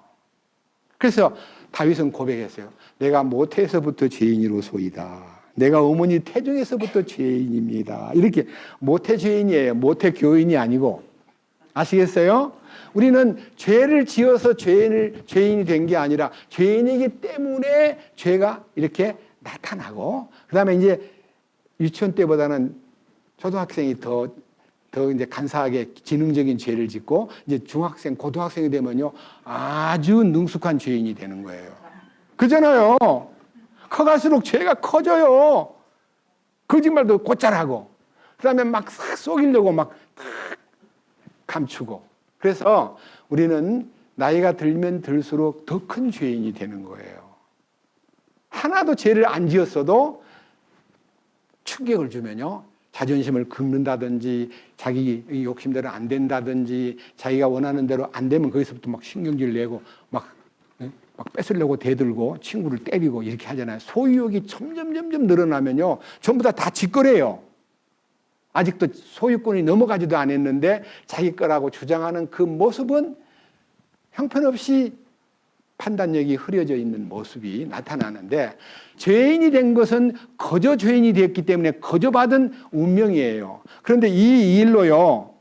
그래서 다윗은 고백했어요. 내가 모태에서부터 죄인이로소이다. 내가 어머니 태중에서부터 죄인입니다. 이렇게 모태 죄인이에요. 모태 교인이 아니고. 아시겠어요? 우리는 죄를 지어서 죄인이 된 게 아니라 죄인이기 때문에 죄가 이렇게 나타나고, 그 다음에 이제 유치원 때보다는 초등학생이 더 이제 간사하게 지능적인 죄를 짓고, 이제 중학생, 고등학생이 되면요, 아주 능숙한 죄인이 되는 거예요. 그잖아요. 커갈수록 죄가 커져요. 거짓말도 곧잘 하고, 그 다음에 막 싹 속이려고 막 감추고. 그래서 우리는 나이가 들면 들수록 더 큰 죄인이 되는 거예요. 하나도 죄를 안 지었어도 충격을 주면요, 자존심을 긁는다든지, 자기 욕심대로 안 된다든지, 자기가 원하는 대로 안 되면 거기서부터 막 신경질 내고 막 뺏으려고 대들고 친구를 때리고 이렇게 하잖아요. 소유욕이 점점 늘어나면요, 전부 다 짓거래요. 아직도 소유권이 넘어가지도 않았는데 자기 거라고 주장하는 그 모습은 형편없이 판단력이 흐려져 있는 모습이 나타나는데, 죄인이 된 것은 거저 죄인이 되었기 때문에 거저 받은 운명이에요. 그런데 이 일로요,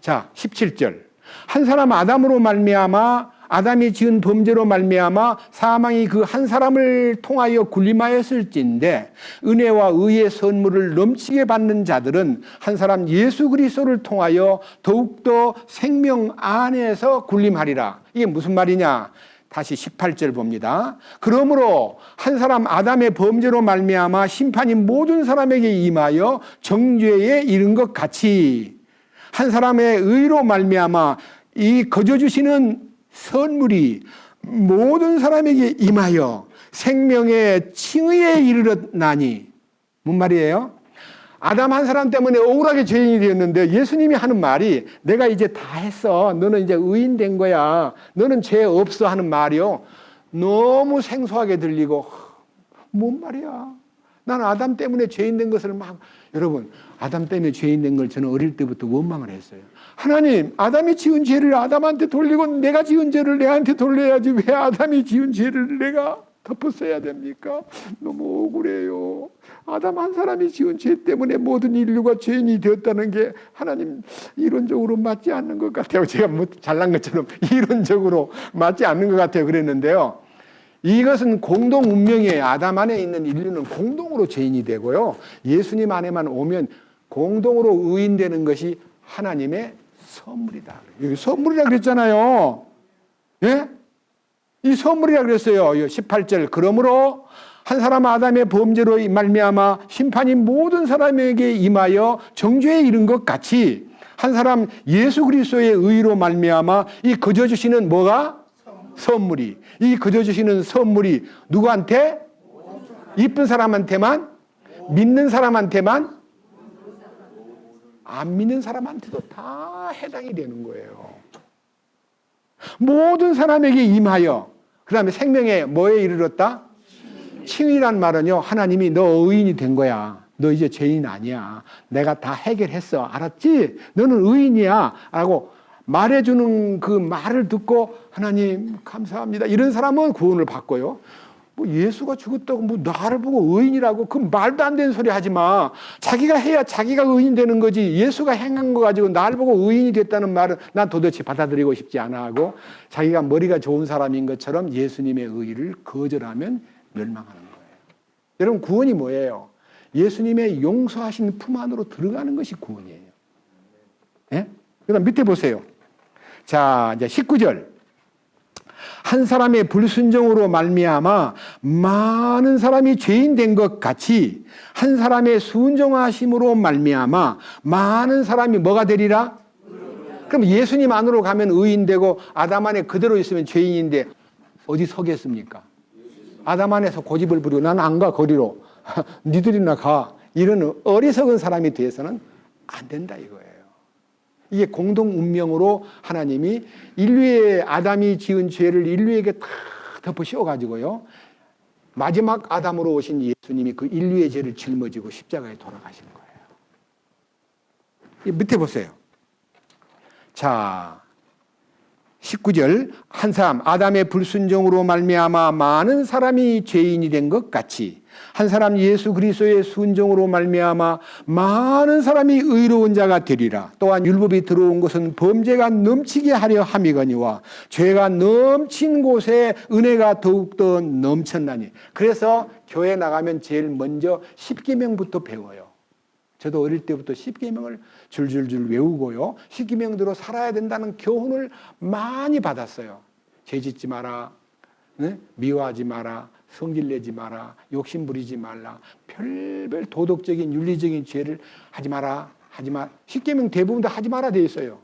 자 17절, 한 사람 아담으로 말미암아, 아담이 지은 범죄로 말미암아 사망이 그 한 사람을 통하여 군림하였을진데, 은혜와 의의 선물을 넘치게 받는 자들은 한 사람 예수 그리스도를 통하여 더욱더 생명 안에서 군림하리라. 이게 무슨 말이냐? 다시 18절 봅니다. 그러므로 한 사람 아담의 범죄로 말미암아 심판이 모든 사람에게 임하여 정죄에 이른 것 같이, 한 사람의 의로 말미암아 이 거저 주시는 선물이 모든 사람에게 임하여 생명의 칭의에 이르렀나니. 뭔 말이에요? 아담 한 사람 때문에 억울하게 죄인이 되었는데, 예수님이 하는 말이, 내가 이제 다 했어, 너는 이제 의인 된 거야, 너는 죄 없어 하는 말이요, 너무 생소하게 들리고, 뭔 말이야? 나는 아담 때문에 죄인 된 것을 막, 여러분, 아담 때문에 죄인 된 걸 저는 어릴 때부터 원망을 했어요. 하나님, 아담이 지은 죄를 아담한테 돌리고 내가 지은 죄를 내한테 돌려야지, 왜 아담이 지은 죄를 내가 덮었어야 됩니까? 너무 억울해요. 아담 한 사람이 지은 죄 때문에 모든 인류가 죄인이 되었다는 게 하나님 이론적으로 맞지 않는 것 같아요. 제가 뭐 잘난 것처럼 이론적으로 맞지 않는 것 같아요. 그랬는데요, 이것은 공동 운명이에요. 아담 안에 있는 인류는 공동으로 죄인이 되고요, 예수님 안에만 오면 공동으로 의인되는 것이 하나님의 선물이다. 여기 선물이라 그랬잖아요. 예? 이 선물이라 그랬어요. 18절. 그러므로 한 사람 아담의 범죄로 말미암아 심판이 모든 사람에게 임하여 정죄에 이른 것 같이, 한 사람 예수 그리스도의 의로 말미암아 이 거저 주시는 뭐가? 선물이. 이 거저 주시는 선물이 누구한테? 이쁜 사람한테만? 믿는 사람한테만? 안 믿는 사람한테도 다 해당이 되는 거예요. 모든 사람에게 임하여, 그 다음에 생명에 뭐에 이르렀다? 칭의란 말은요, 하나님이 너 의인이 된 거야, 너 이제 죄인 아니야, 내가 다 해결했어, 알았지? 너는 의인이야 라고 말해주는 그 말을 듣고, 하나님 감사합니다, 이런 사람은 구원을 받고요, 뭐 예수가 죽었다고 뭐 나를 보고 의인이라고, 그 말도 안 되는 소리 하지 마. 자기가 해야 자기가 의인 되는 거지, 예수가 행한 거 가지고 나를 보고 의인이 됐다는 말은 난 도대체 받아들이고 싶지 않아 하고, 자기가 머리가 좋은 사람인 것처럼 예수님의 의의를 거절하면 멸망하는 거예요. 여러분, 구원이 뭐예요? 예수님의 용서하신 품 안으로 들어가는 것이 구원이에요. 예? 그다음 밑에 보세요. 자, 이제 19절. 한 사람의 불순종으로 말미암아 많은 사람이 죄인 된 것 같이 한 사람의 순종하심으로 말미암아 많은 사람이 뭐가 되리라? 그럼 예수님 안으로 가면 의인 되고 아담 안에 그대로 있으면 죄인인데 어디 서겠습니까? 아담 안에서 고집을 부리고 나는 안 가 거리로 니들이나 가 이런 어리석은 사람이 돼서는 안 된다 이거예요. 이게 공동 운명으로 하나님이 인류의 아담이 지은 죄를 인류에게 다 덮어 씌워가지고요. 마지막 아담으로 오신 예수님이 그 인류의 죄를 짊어지고 십자가에 돌아가신 거예요. 이 밑에 보세요. 자, 19절 한 사람 아담의 불순종으로 말미암아 많은 사람이 죄인이 된 것 같이 한 사람 예수 그리스도의 순종으로 말미암아 많은 사람이 의로운 자가 되리라. 또한 율법이 들어온 것은 범죄가 넘치게 하려 함이거니와 죄가 넘친 곳에 은혜가 더욱더 넘쳤나니. 그래서 교회 나가면 제일 먼저 십계명부터 배워요. 저도 어릴 때부터 십계명을 줄줄줄 외우고요. 십계명대로 살아야 된다는 교훈을 많이 받았어요. 죄짓지 마라, 네? 미워하지 마라, 성질내지 마라, 욕심 부리지 말라, 별별 도덕적인 윤리적인 죄를 하지 마라, 하지 마. 십계명 대부분 다 하지 마라 돼 있어요.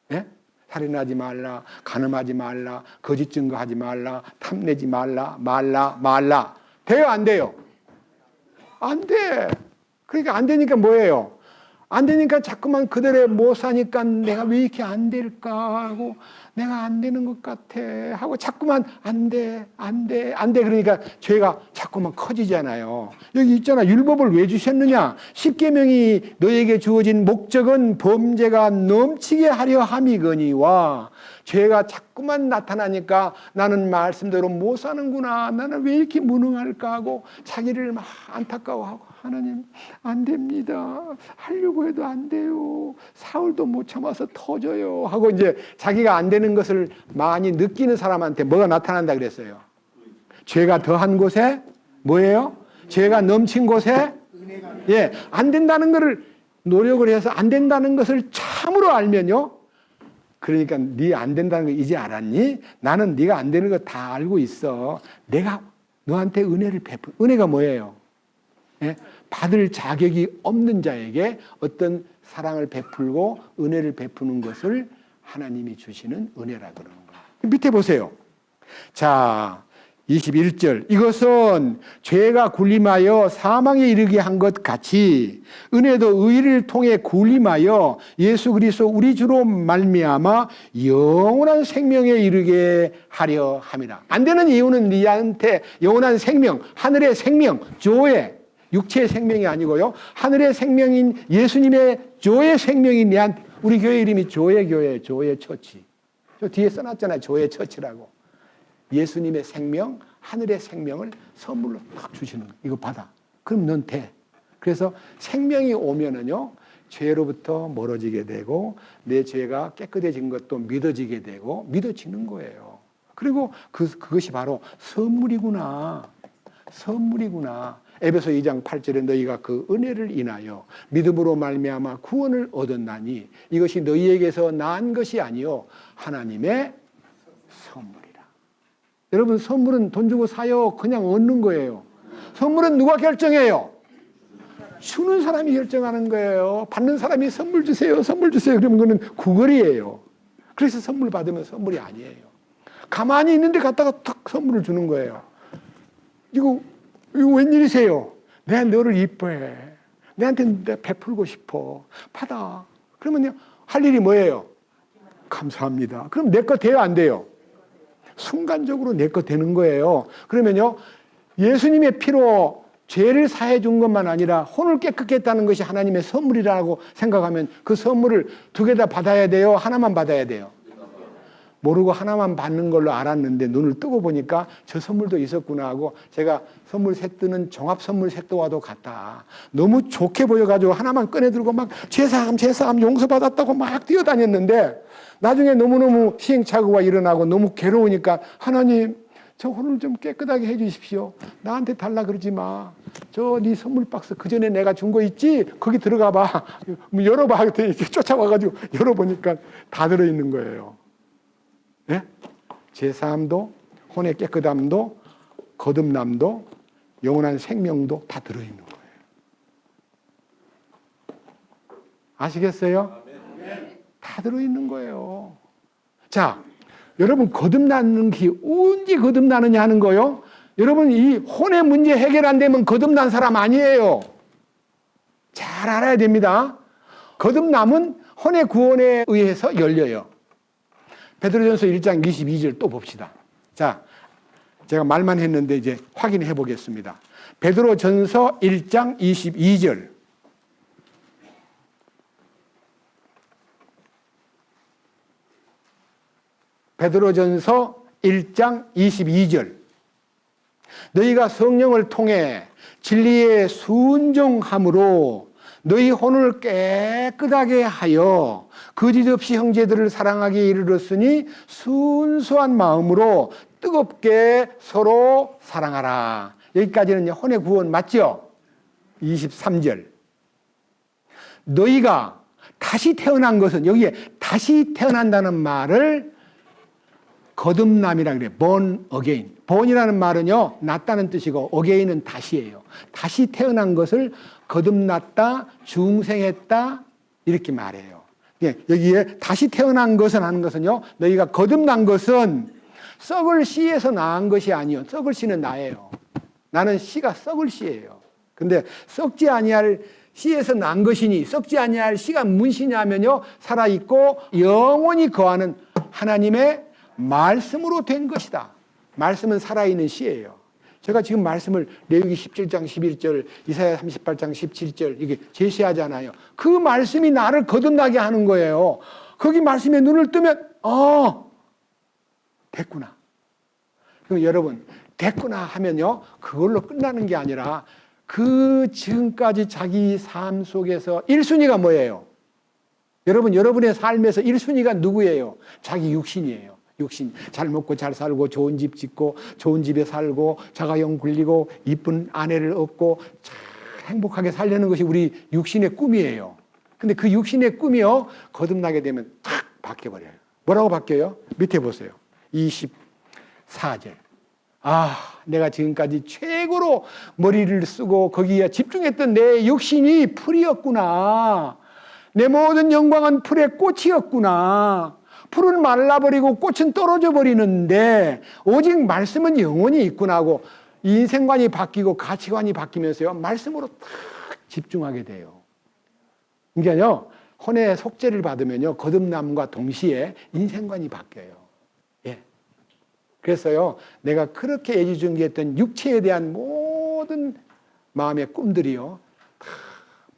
네? 살인하지 말라, 간음하지 말라, 거짓 증거하지 말라, 탐내지 말라, 말라. 돼요, 안 돼요? 안 돼. 그러니까 안 되니까 뭐예요? 안 되니까 자꾸만 그대로 못 사니까 내가 왜 이렇게 안 될까 하고 내가 안 되는 것 같아 하고 자꾸만 안 돼. 그러니까 죄가 자꾸만 커지잖아요. 여기 있잖아. 율법을 왜 주셨느냐? 십계명이 너에게 주어진 목적은 범죄가 넘치게 하려 함이거니와 죄가 자꾸만 나타나니까 나는 말씀대로 못 사는구나. 나는 왜 이렇게 무능할까 하고 자기를 막 안타까워하고 하나님 안 됩니다. 하려고 해도 안 돼요. 사흘도 못 참아서 터져요. 하고 이제 자기가 안 되는 것을 많이 느끼는 사람한테 뭐가 나타난다 그랬어요? 죄가 더한 곳에 뭐예요? 죄가 넘친 곳에 예, 안 된다는 것을 노력을 해서 안 된다는 것을 참으로 알면요. 그러니까 네 안 된다는 거 이제 알았니? 나는 네가 안 되는 거 다 알고 있어. 내가 너한테 은혜를 베푼 은혜가 뭐예요? 예? 받을 자격이 없는 자에게 어떤 사랑을 베풀고 은혜를 베푸는 것을 하나님이 주시는 은혜라 그러는 거예요. 밑에 보세요. 자, 21절 이것은 죄가 군림하여 사망에 이르게 한 것 같이 은혜도 의를 통해 군림하여 예수 그리스도 우리 주로 말미암아 영원한 생명에 이르게 하려 함이라. 안 되는 이유는 네한테 영원한 생명, 하늘의 생명, 조의 육체의 생명이 아니고요. 하늘의 생명인 예수님의 조의 생명이 내한테 우리 교회 이름이 조의 교회, 조의 처치. 저 뒤에 써놨잖아요. 조의 처치라고. 예수님의 생명, 하늘의 생명을 선물로 딱 주시는 거예요. 이거 받아. 그럼 넌 돼. 그래서 생명이 오면은요, 죄로부터 멀어지게 되고, 내 죄가 깨끗해진 것도 믿어지게 되고, 믿어지는 거예요. 그리고 그것이 바로 선물이구나. 선물이구나. 에베소 2장 8절에 너희가 그 은혜를 인하여 믿음으로 말미암아 구원을 얻었나니 이것이 너희에게서 난 것이 아니요 하나님의 선물이라. 여러분 선물은 돈 주고 사요. 그냥 얻는 거예요. 선물은 누가 결정해요? 주는 사람이 결정하는 거예요. 받는 사람이 선물 주세요. 선물 주세요. 그러면 그거는 구걸이에요. 그래서 선물 받으면 선물이 아니에요. 가만히 있는데 갖다가 탁 선물을 주는 거예요. 이거 웬일이세요? 내가 너를 이뻐해. 내한테 내가 베풀고 싶어. 받아. 그러면요, 할 일이 뭐예요? 감사합니다. 그럼 내 거 돼요, 안 돼요? 순간적으로 내 거 되는 거예요. 그러면요, 예수님의 피로 죄를 사해 준 것만 아니라 혼을 깨끗게 했다는 것이 하나님의 선물이라고 생각하면 그 선물을 두 개 다 받아야 돼요? 하나만 받아야 돼요? 모르고 하나만 받는 걸로 알았는데 눈을 뜨고 보니까 저 선물도 있었구나 하고 제가 선물 세트는 종합 선물 세트와도 같다. 너무 좋게 보여가지고 하나만 꺼내 들고 막 제사함 용서받았다고 막 뛰어다녔는데 나중에 너무너무 시행착오가 일어나고 너무 괴로우니까 하나님 저 혼을 좀 깨끗하게 해 주십시오. 나한테 달라 그러지 마. 저 네 선물 박스 그 전에 내가 준 거 있지? 거기 들어가 봐. 열어봐. 그랬더니 쫓아와가지고 열어보니까 다 들어있는 거예요. 예? 제사함도 혼의 깨끗함도 거듭남도 영원한 생명도 다 들어있는 거예요. 아시겠어요? 다 들어있는 거예요. 자, 여러분 거듭나는 게 언제 거듭나느냐 하는 거요. 여러분 이 혼의 문제 해결 안 되면 거듭난 사람 아니에요. 잘 알아야 됩니다. 거듭남은 혼의 구원에 의해서 열려요. 베드로전서 1장 22절 또 봅시다. 자, 제가 말만 했는데 이제 확인해 보겠습니다. 베드로전서 1장 22절. 베드로전서 1장 22절. 너희가 성령을 통해 진리에 순종함으로 너희 혼을 깨끗하게 하여 거짓 없이 형제들을 사랑하기에 이르렀으니 순수한 마음으로 뜨겁게 서로 사랑하라. 여기까지는 혼의 구원 맞죠? 23절. 너희가 다시 태어난 것은, 여기에 다시 태어난다는 말을 거듭남이라 그래요. born again. born이라는 말은요, 났다는 뜻이고 again은 다시예요. 다시 태어난 것을 거듭났다, 중생했다 이렇게 말해요. 여기에 다시 태어난 것은 하는 것은요, 너희가 거듭난 것은 썩을 씨에서 낳은 것이 아니요. 썩을 씨는 나예요. 나는 씨가 썩을 씨예요. 근데 썩지 아니할 씨에서 난 것이니 썩지 아니할 씨가 무슨 씨냐면요, 살아있고 영원히 거하는 하나님의 말씀으로 된 것이다. 말씀은 살아있는 씨예요. 제가 지금 말씀을 레위기 17장 11절, 이사야 38장 17절 이게 제시하잖아요. 그 말씀이 나를 거듭나게 하는 거예요. 거기 말씀에 눈을 뜨면 됐구나. 그럼 여러분, 됐구나 하면요, 그걸로 끝나는 게 아니라 그 지금까지 자기 삶 속에서 1순위가 뭐예요? 여러분, 여러분의 삶에서 1순위가 누구예요? 자기 육신이에요. 육신. 잘 먹고 잘 살고 좋은 집 짓고 좋은 집에 살고 자가용 굴리고 이쁜 아내를 얻고 잘 행복하게 살려는 것이 우리 육신의 꿈이에요. 근데 그 육신의 꿈이요, 거듭나게 되면 탁 바뀌어버려요. 뭐라고 바뀌어요? 밑에 보세요. 24절. 내가 지금까지 최고로 머리를 쓰고 거기에 집중했던 내 육신이 풀이었구나. 내 모든 영광은 풀의 꽃이었구나. 풀은 말라버리고 꽃은 떨어져 버리는데 오직 말씀은 영원히 있구나 하고 인생관이 바뀌고 가치관이 바뀌면서요, 말씀으로 딱 집중하게 돼요. 그러니까요, 혼의 속죄를 받으면요, 거듭남과 동시에 인생관이 바뀌어요. 예. 그래서요, 내가 그렇게 애지중지했던 육체에 대한 모든 마음의 꿈들이요,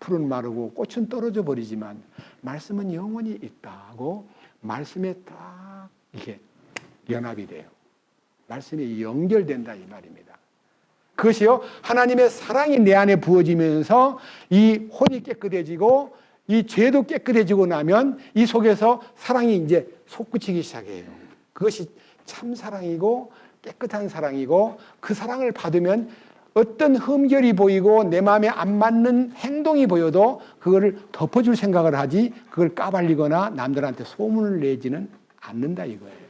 풀은 마르고 꽃은 떨어져 버리지만 말씀은 영원히 있다고 말씀에 딱 이게 연합이 돼요. 말씀이 연결된다 이 말입니다. 그것이요, 하나님의 사랑이 내 안에 부어지면서 이 혼이 깨끗해지고 이 죄도 깨끗해지고 나면 이 속에서 사랑이 이제 솟구치기 시작해요. 그것이 참 사랑이고 깨끗한 사랑이고, 그 사랑을 받으면 어떤 흠결이 보이고 내 마음에 안 맞는 행동이 보여도 그거를 덮어줄 생각을 하지, 그걸 까발리거나 남들한테 소문을 내지는 않는다 이거예요.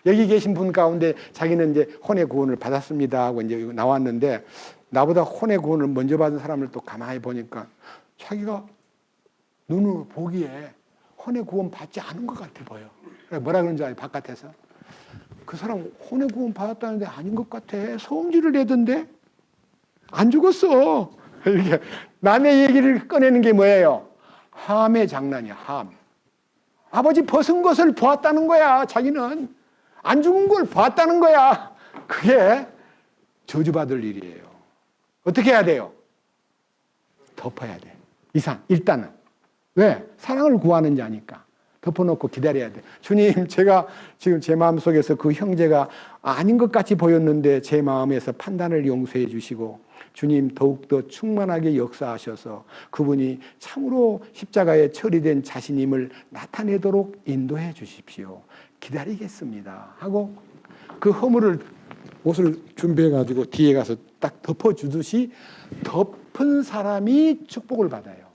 여기 계신 분 가운데 자기는 이제 혼의 구원을 받았습니다 하고 이제 나왔는데, 나보다 혼의 구원을 먼저 받은 사람을 또 가만히 보니까 자기가 눈으로 보기에 혼의 구원 받지 않은 것 같아 보여. 뭐라 그러는 줄 알아요? 바깥에서. 그 사람 혼의 구원 받았다는데 아닌 것 같아. 성질을 내던데 안 죽었어. 이렇게 남의 얘기를 꺼내는 게 뭐예요? 함의 장난이야. 함. 아버지 벗은 것을 보았다는 거야. 자기는 안 죽은 걸 보았다는 거야. 그게 저주받을 일이에요. 어떻게 해야 돼요? 덮어야 돼. 일단은. 왜? 사랑을 구하는 자니까. 덮어놓고 기다려야 돼. 주님, 제가 지금 제 마음속에서 그 형제가 아닌 것 같이 보였는데 제 마음에서 판단을 용서해 주시고, 주님 더욱더 충만하게 역사하셔서 그분이 참으로 십자가에 처리된 자신임을 나타내도록 인도해 주십시오. 기다리겠습니다 하고 그 허물을 옷을 준비해 가지고 뒤에 가서 딱 덮어주듯이 덮은 사람이 축복을 받아요.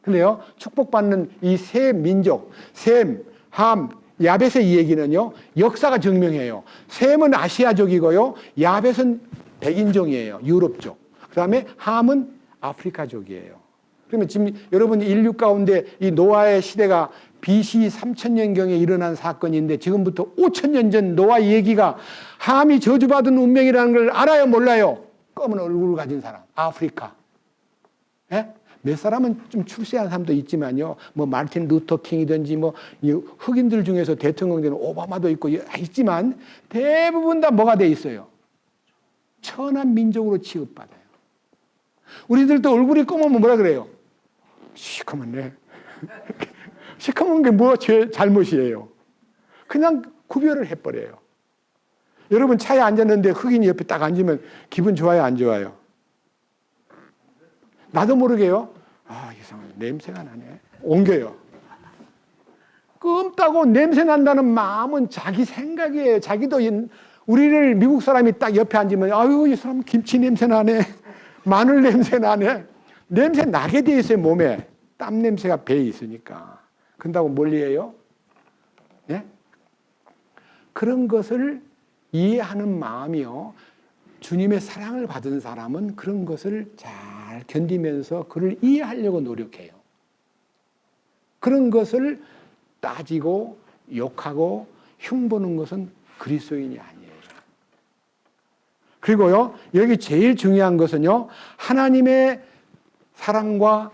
근데요, 축복받는 이 세 민족, 셈, 함, 야벳의 이 얘기는요, 역사가 증명해요. 셈은 아시아족이고요, 야벳은 백인종이에요. 유럽족. 그 다음에 함은 아프리카족이에요. 그러면 지금 여러분 인류 가운데 이 노아의 시대가 BC 3000년경에 일어난 사건인데 지금부터 5000년 전 노아 얘기가 함이 저주받은 운명이라는 걸 알아요, 몰라요? 검은 얼굴을 가진 사람, 아프리카. 예? 몇 사람은 좀 출세한 사람도 있지만요, 뭐 마르틴 루터 킹이든지 뭐 흑인들 중에서 대통령 되는 오바마도 있고 있지만 대부분 다 뭐가 돼 있어요? 천한 민족으로 취급받아요. 우리들도 얼굴이 검으면 뭐라 그래요? 시커먼네. 시커먼 게 뭐가 제 잘못이에요? 그냥 구별을 해버려요. 여러분 차에 앉았는데 흑인이 옆에 딱 앉으면 기분 좋아요, 안 좋아요? 나도 모르게요. 아, 이상한 냄새가 나네. 옮겨요. 끔따고 냄새 난다는 마음은 자기 생각이에요. 자기도 우리를 미국 사람이 딱 옆에 앉으면 아유, 이 사람 김치 냄새 나네. 마늘 냄새 나네. 냄새 나게 돼 있어요, 몸에. 땀 냄새가 배에 있으니까. 그런다고 멀리해요? 예? 그런 것을 이해하는 마음이요. 주님의 사랑을 받은 사람은 그런 것을 잘 견디면서 그를 이해하려고 노력해요. 그런 것을 따지고 욕하고 흉보는 것은 그리스도인이 아니에요. 그리고요, 여기 제일 중요한 것은요, 하나님의 사랑과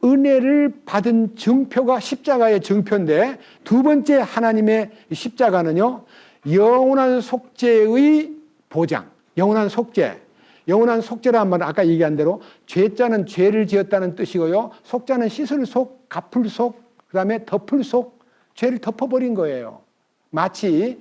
은혜를 받은 증표가 십자가의 증표인데, 두 번째 하나님의 십자가는요, 영원한 속죄의 보장, 영원한 속죄. 영원한 속죄란 말은 아까 얘기한 대로 죄자는 죄를 지었다는 뜻이고요, 속자는 씻을 속, 갚을 속, 그 다음에 덮을 속, 죄를 덮어버린 거예요. 마치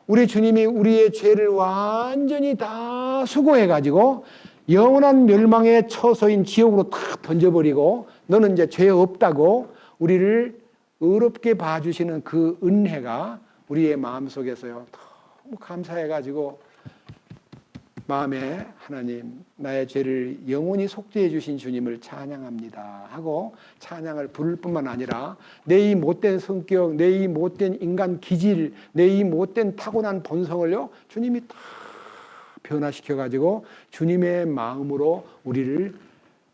우리 주님이 우리의 죄를 완전히 다 수고해가지고 영원한 멸망의 처소인 지옥으로 탁 던져버리고 너는 이제 죄 없다고 우리를 의롭게 봐주시는 그 은혜가 우리의 마음속에서요 너무 감사해가지고 마음에 하나님 나의 죄를 영원히 속죄해 주신 주님을 찬양합니다 하고 찬양을 부를 뿐만 아니라 내 이 못된 성격, 내 이 못된 인간 기질, 내 이 못된 타고난 본성을요 주님이 다 변화시켜가지고 주님의 마음으로 우리를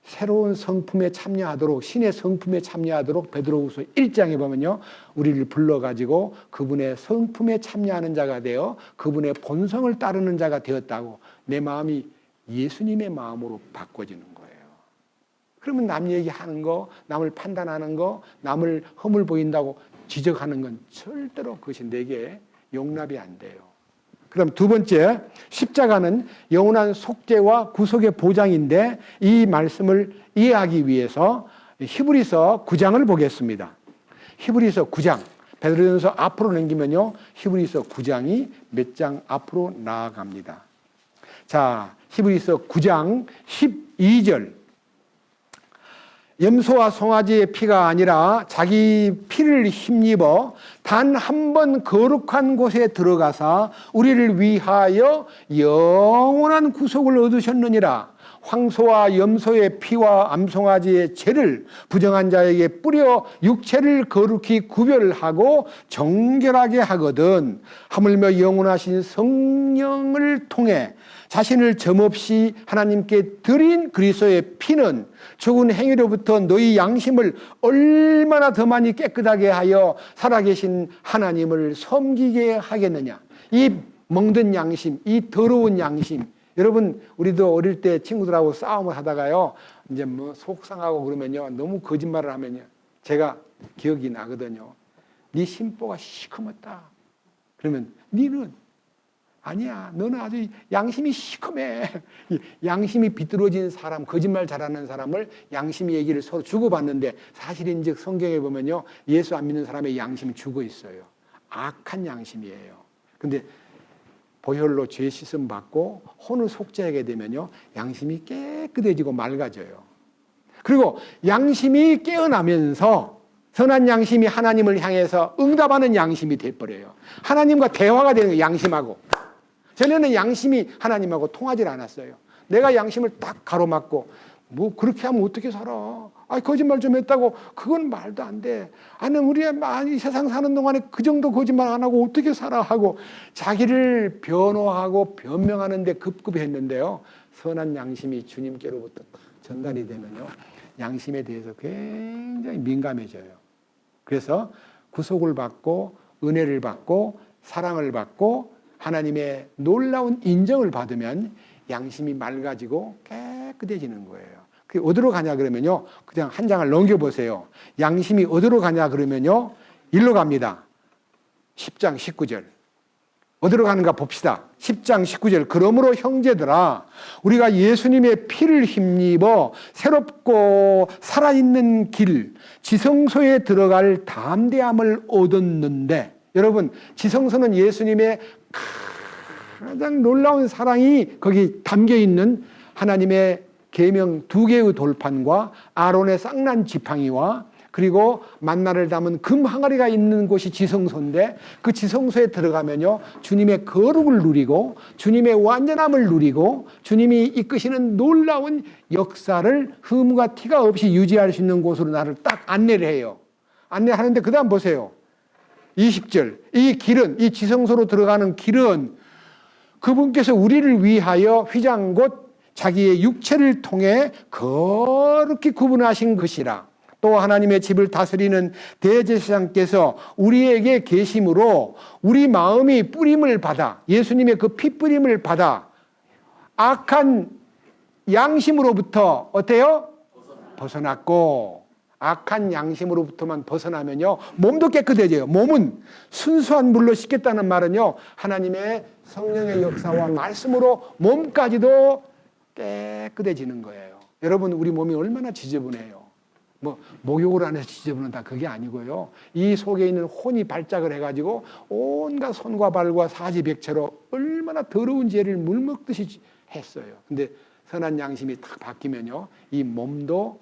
새로운 성품에 참여하도록, 신의 성품에 참여하도록 베드로후서 1장에 보면요 우리를 불러가지고 그분의 성품에 참여하는 자가 되어 그분의 본성을 따르는 자가 되었다고. 내 마음이 예수님의 마음으로 바꿔지는 거예요. 그러면 남 얘기하는 거, 남을 판단하는 거, 남을 허물 보인다고 지적하는 건 절대로 그것이 내게 용납이 안 돼요. 그럼 두 번째, 십자가는 영원한 속죄와 구속의 보장인데 이 말씀을 이해하기 위해서 히브리서 9장을 보겠습니다. 히브리서 9장, 베드로전서 앞으로 넘기면요 히브리서 9장이 몇 장 앞으로 나아갑니다. 자, 히브리서 9장 12절. 염소와 송아지의 피가 아니라 자기 피를 힘입어 단 한 번 거룩한 곳에 들어가사 우리를 위하여 영원한 구속을 얻으셨느니라. 황소와 염소의 피와 암송아지의 죄를 부정한 자에게 뿌려 육체를 거룩히 구별하고 정결하게 하거든 하물며 영원하신 성령을 통해 자신을 점없이 하나님께 드린 그리스도의 피는 죽은 행위로부터 너희 양심을 얼마나 더 많이 깨끗하게 하여 살아계신 하나님을 섬기게 하겠느냐. 이 멍든 양심, 이 더러운 양심. 여러분 우리도 어릴 때 친구들하고 싸움을 하다가요 이제 뭐 속상하고 그러면요 너무 거짓말을 하면요 제가 기억이 나거든요. 네 심보가 시커멓다. 그러면 니는 아니야. 너는 아주 양심이 시커매. 양심이 비뚤어진 사람, 거짓말 잘하는 사람을 양심 얘기를 서로 주고받는데 사실인즉 성경에 보면요. 예수 안 믿는 사람의 양심이 죽어 있어요. 악한 양심이에요. 근데 보혈로 죄 씻음 받고 혼을 속죄하게 되면요. 양심이 깨끗해지고 맑아져요. 그리고 양심이 깨어나면서 선한 양심이 하나님을 향해서 응답하는 양심이 돼버려요. 하나님과 대화가 되는 거예요. 양심하고. 전에는 양심이 하나님하고 통하지 않았어요. 내가 양심을 딱 가로막고 뭐 그렇게 하면 어떻게 살아? 거짓말 좀 했다고 그건 말도 안 돼. 아니 우리 이 세상 사는 동안에 그 정도 거짓말 안 하고 어떻게 살아? 하고 자기를 변호하고 변명하는데 급급했는데요. 선한 양심이 주님께로부터 전달이 되면요, 양심에 대해서 굉장히 민감해져요. 그래서 구속을 받고 은혜를 받고 사랑을 받고 하나님의 놀라운 인정을 받으면 양심이 맑아지고 깨끗해지는 거예요. 그게 어디로 가냐 그러면요, 그냥 한 장을 넘겨보세요. 양심이 어디로 가냐 그러면요, 일로 갑니다. 10장 19절. 어디로 가는가 봅시다. 10장 19절. 그러므로 형제들아, 우리가 예수님의 피를 힘입어 새롭고 살아있는 길, 지성소에 들어갈 담대함을 얻었는데, 여러분, 지성소는 예수님의 가장 놀라운 사랑이 거기 담겨 있는 하나님의 계명 2개의 돌판과 아론의 쌍난 지팡이와 그리고 만나를 담은 금 항아리가 있는 곳이 지성소인데, 그 지성소에 들어가면요, 주님의 거룩을 누리고 주님의 완전함을 누리고 주님이 이끄시는 놀라운 역사를 흠과 티가 없이 유지할 수 있는 곳으로 나를 딱 안내를 해요. 안내하는데 그 다음 보세요. 20절. 이 길은, 이 지성소로 들어가는 길은 그분께서 우리를 위하여 휘장 곧 자기의 육체를 통해 거룩히 구분하신 것이라. 또 하나님의 집을 다스리는 대제사장께서 우리에게 계심으로 우리 마음이 뿌림을 받아, 예수님의 그 피 뿌림을 받아 악한 양심으로부터 어때요? 벗어났고, 악한 양심으로부터만 벗어나면요, 몸도 깨끗해져요. 몸은 순수한 물로 씻겠다는 말은요, 하나님의 성령의 역사와 말씀으로 몸까지도 깨끗해지는 거예요. 여러분, 우리 몸이 얼마나 지저분해요. 뭐 목욕을 안 해서 지저분하다 그게 아니고요, 이 속에 있는 혼이 발작을 해가지고 온갖 손과 발과 사지백체로 얼마나 더러운 죄를 물먹듯이 했어요. 근데 선한 양심이 딱 바뀌면요, 이 몸도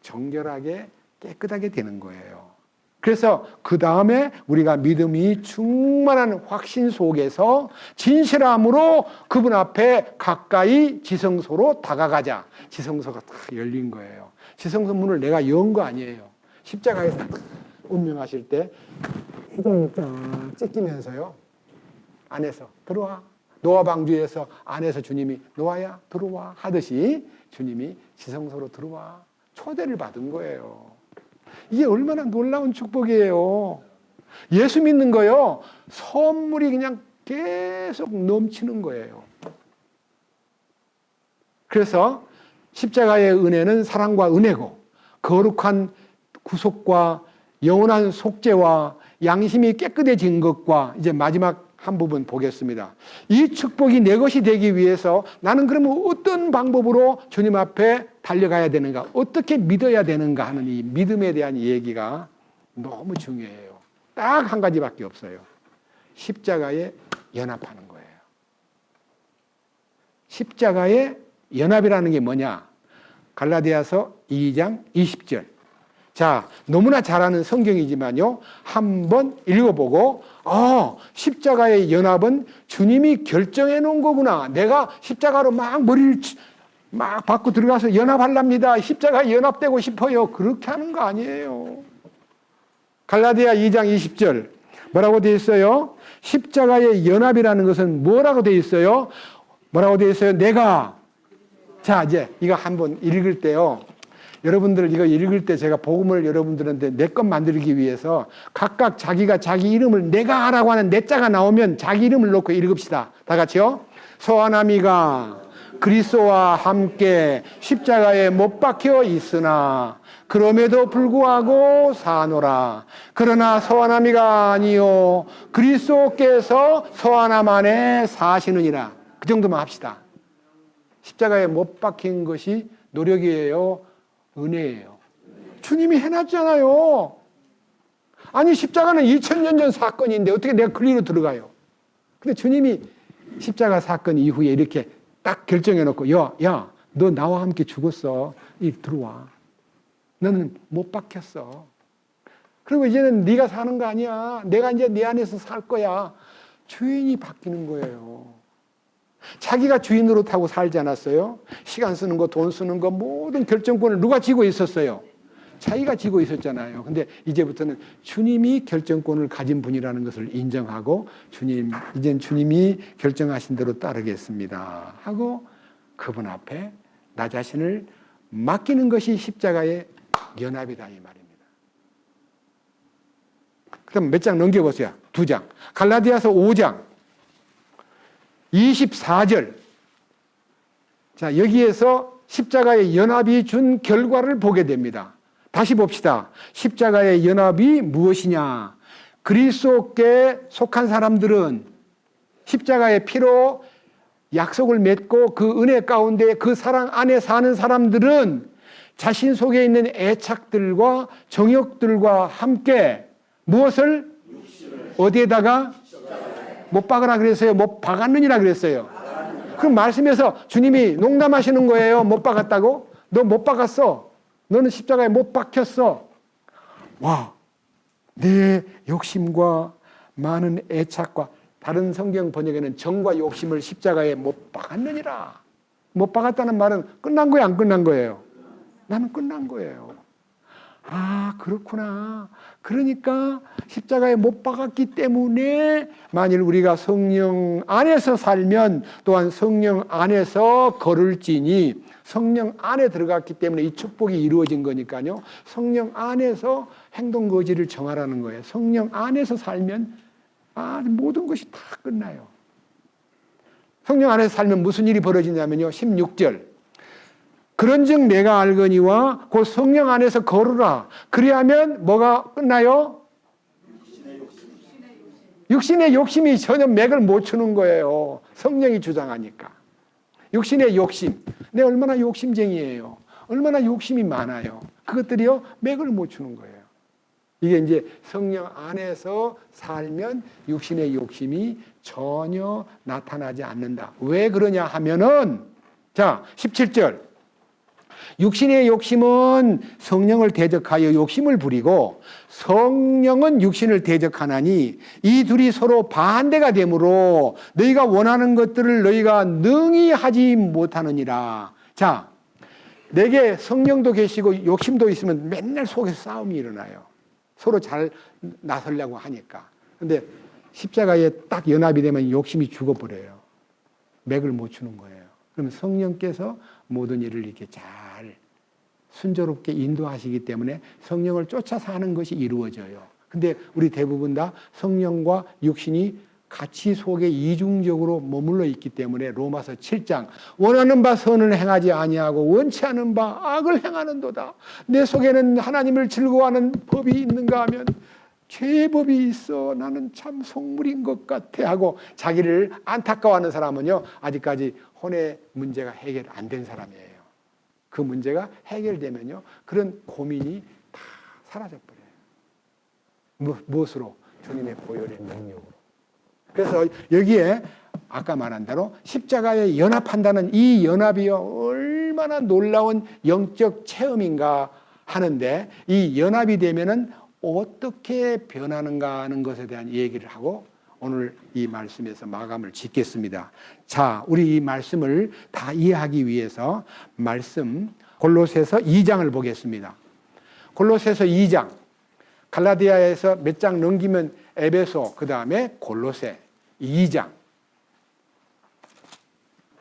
정결하게 깨끗하게 되는 거예요. 그래서 그 다음에 우리가 믿음이 충만한 확신 속에서 진실함으로 그분 앞에 가까이 지성소로 다가가자. 지성소가 딱 열린 거예요. 지성소 문을 내가 연 거 아니에요. 십자가에서 운명하실 때 휘장이 쫙 찢기면서요, 안에서 들어와. 노아 방주에서 안에서 주님이 노아야 들어와 하듯이 주님이 지성소로 들어와 초대를 받은 거예요. 이게 얼마나 놀라운 축복이에요. 예수 믿는 거요, 선물이 그냥 계속 넘치는 거예요. 그래서 십자가의 은혜는 사랑과 은혜고, 거룩한 구속과 영원한 속죄와 양심이 깨끗해진 것과, 이제 마지막 한 부분 보겠습니다. 이 축복이 내 것이 되기 위해서 나는 그러면 어떤 방법으로 주님 앞에 달려가야 되는가, 어떻게 믿어야 되는가 하는 이 믿음에 대한 얘기가 너무 중요해요. 딱 한 가지밖에 없어요. 십자가에 연합하는 거예요. 십자가에 연합이라는 게 뭐냐? 갈라디아서 2장 20절. 자, 너무나 잘 아는 성경이지만요, 한번 읽어보고 십자가의 연합은 주님이 결정해 놓은 거구나. 내가 십자가로 막 머리를 막 받고 들어가서 연합하랍니다. 십자가에 연합되고 싶어요. 그렇게 하는 거 아니에요. 갈라디아 2장 20절 뭐라고 되어 있어요? 십자가의 연합이라는 것은 뭐라고 되어 있어요? 뭐라고 되어 있어요? 내가. 자, 이제 이거 한번 읽을 때요, 여러분들 이거 읽을 때 제가 복음을 여러분들한테 내 것 만들기 위해서 각각 자기가 자기 이름을 내가 하라고 하는 내 자가 나오면 자기 이름을 놓고 읽읍시다. 다 같이요. 소아나미가 그리스도와 함께 십자가에 못 박혀 있으나 그럼에도 불구하고 사노라. 그러나 소아나미가 아니요 그리스도께서 소아남 안에 사시느니라. 그 정도만 합시다. 십자가에 못 박힌 것이 노력이에요, 은혜예요? 주님이 해놨잖아요. 아니 십자가는 2000년 전 사건인데 어떻게 내가 그 일로 들어가요? 근데 주님이 십자가 사건 이후에 이렇게 딱 결정해 놓고 야, 너 나와 함께 죽었어. 들어와. 너는 못 박혔어. 그리고 이제는 네가 사는 거 아니야. 내가 이제 네 안에서 살 거야. 주인이 바뀌는 거예요. 자기가 주인 노릇하고 살지 않았어요? 시간 쓰는 거, 돈 쓰는 거 모든 결정권을 누가 쥐고 있었어요? 자기가 쥐고 있었잖아요. 근데 이제부터는 주님이 결정권을 가진 분이라는 것을 인정하고 이젠 주님이 결정하신 대로 따르겠습니다 하고 그분 앞에 나 자신을 맡기는 것이 십자가의 연합이다 이 말입니다. 그럼 몇 장 넘겨보세요. 2장. 갈라디아서 5장 24절. 자, 여기에서 십자가의 연합이 준 결과를 보게 됩니다. 다시 봅시다. 십자가의 연합이 무엇이냐? 그리스도께 속한 사람들은 십자가의 피로 약속을 맺고 그 은혜 가운데 그 사랑 안에 사는 사람들은 자신 속에 있는 애착들과 정욕들과 함께 무엇을? 어디에다가? 못 박으라 그랬어요? 못 박았느니라 그랬어요? 그럼 말씀에서 주님이 농담하시는 거예요? 못 박았다고? 너 못 박았어. 너는 십자가에 못 박혔어. 와, 내 욕심과 많은 애착과 다른 성경 번역에는 정과 욕심을 십자가에 못 박았느니라. 못 박았다는 말은 끝난 거예요, 안 끝난 거예요? 나는 끝난 거예요. 아, 그렇구나. 그러니까 십자가에 못 박았기 때문에 만일 우리가 성령 안에서 살면 또한 성령 안에서 걸을지니 성령 안에 들어갔기 때문에 이 축복이 이루어진 거니까요. 성령 안에서 행동 거지를 정하라는 거예요. 성령 안에서 살면 모든 것이 다 끝나요. 성령 안에서 살면 무슨 일이 벌어지냐면요. 16절. 그런즉 내가 알거니와 곧 성령 안에서 걸으라. 그리하면 뭐가 끝나요? 육신의 욕심이 전혀 맥을 못 추는 거예요. 성령이 주장하니까. 육신의 욕심. 내가 얼마나 욕심쟁이에요. 얼마나 욕심이 많아요. 그것들이요, 맥을 못 추는 거예요. 이게 이제 성령 안에서 살면 육신의 욕심이 전혀 나타나지 않는다. 왜 그러냐 하면은, 자, 17절. 육신의 욕심은 성령을 대적하여 욕심을 부리고 성령은 육신을 대적하나니 이 둘이 서로 반대가 되므로 너희가 원하는 것들을 너희가 능히 하지 못하느니라. 자, 내게 성령도 계시고 욕심도 있으면 맨날 속에서 싸움이 일어나요. 서로 잘 나서려고 하니까. 근데 십자가에 딱 연합이 되면 욕심이 죽어버려요. 맥을 못 추는 거예요. 그러면 성령께서 모든 일을 이렇게 잘 순조롭게 인도하시기 때문에 성령을 쫓아서 하는 것이 이루어져요. 근데 우리 대부분 다 성령과 육신이 같이 속에 이중적으로 머물러 있기 때문에 로마서 7장 원하는 바 선을 행하지 아니하고 원치 않은 바 악을 행하는도다. 내 속에는 하나님을 즐거워하는 법이 있는가 하면 죄의 법이 있어. 나는 참 속물인 것 같아 하고 자기를 안타까워하는 사람은요, 아직까지 혼의 문제가 해결 안 된 사람이에요. 그 문제가 해결되면요, 그런 고민이 다 사라져버려요. 무엇으로? 주님의 보혈의 능력으로. 그래서 여기에 아까 말한 대로 십자가에 연합한다는 이 연합이요, 얼마나 놀라운 영적 체험인가 하는데, 이 연합이 되면은 어떻게 변하는가 하는 것에 대한 얘기를 하고 오늘 이 말씀에서 마감을 짓겠습니다. 자, 우리 이 말씀을 다 이해하기 위해서 말씀 골로새서 2장을 보겠습니다. 골로새서 2장, 갈라디아에서 몇 장 넘기면 에베소, 그 다음에 골로새 2장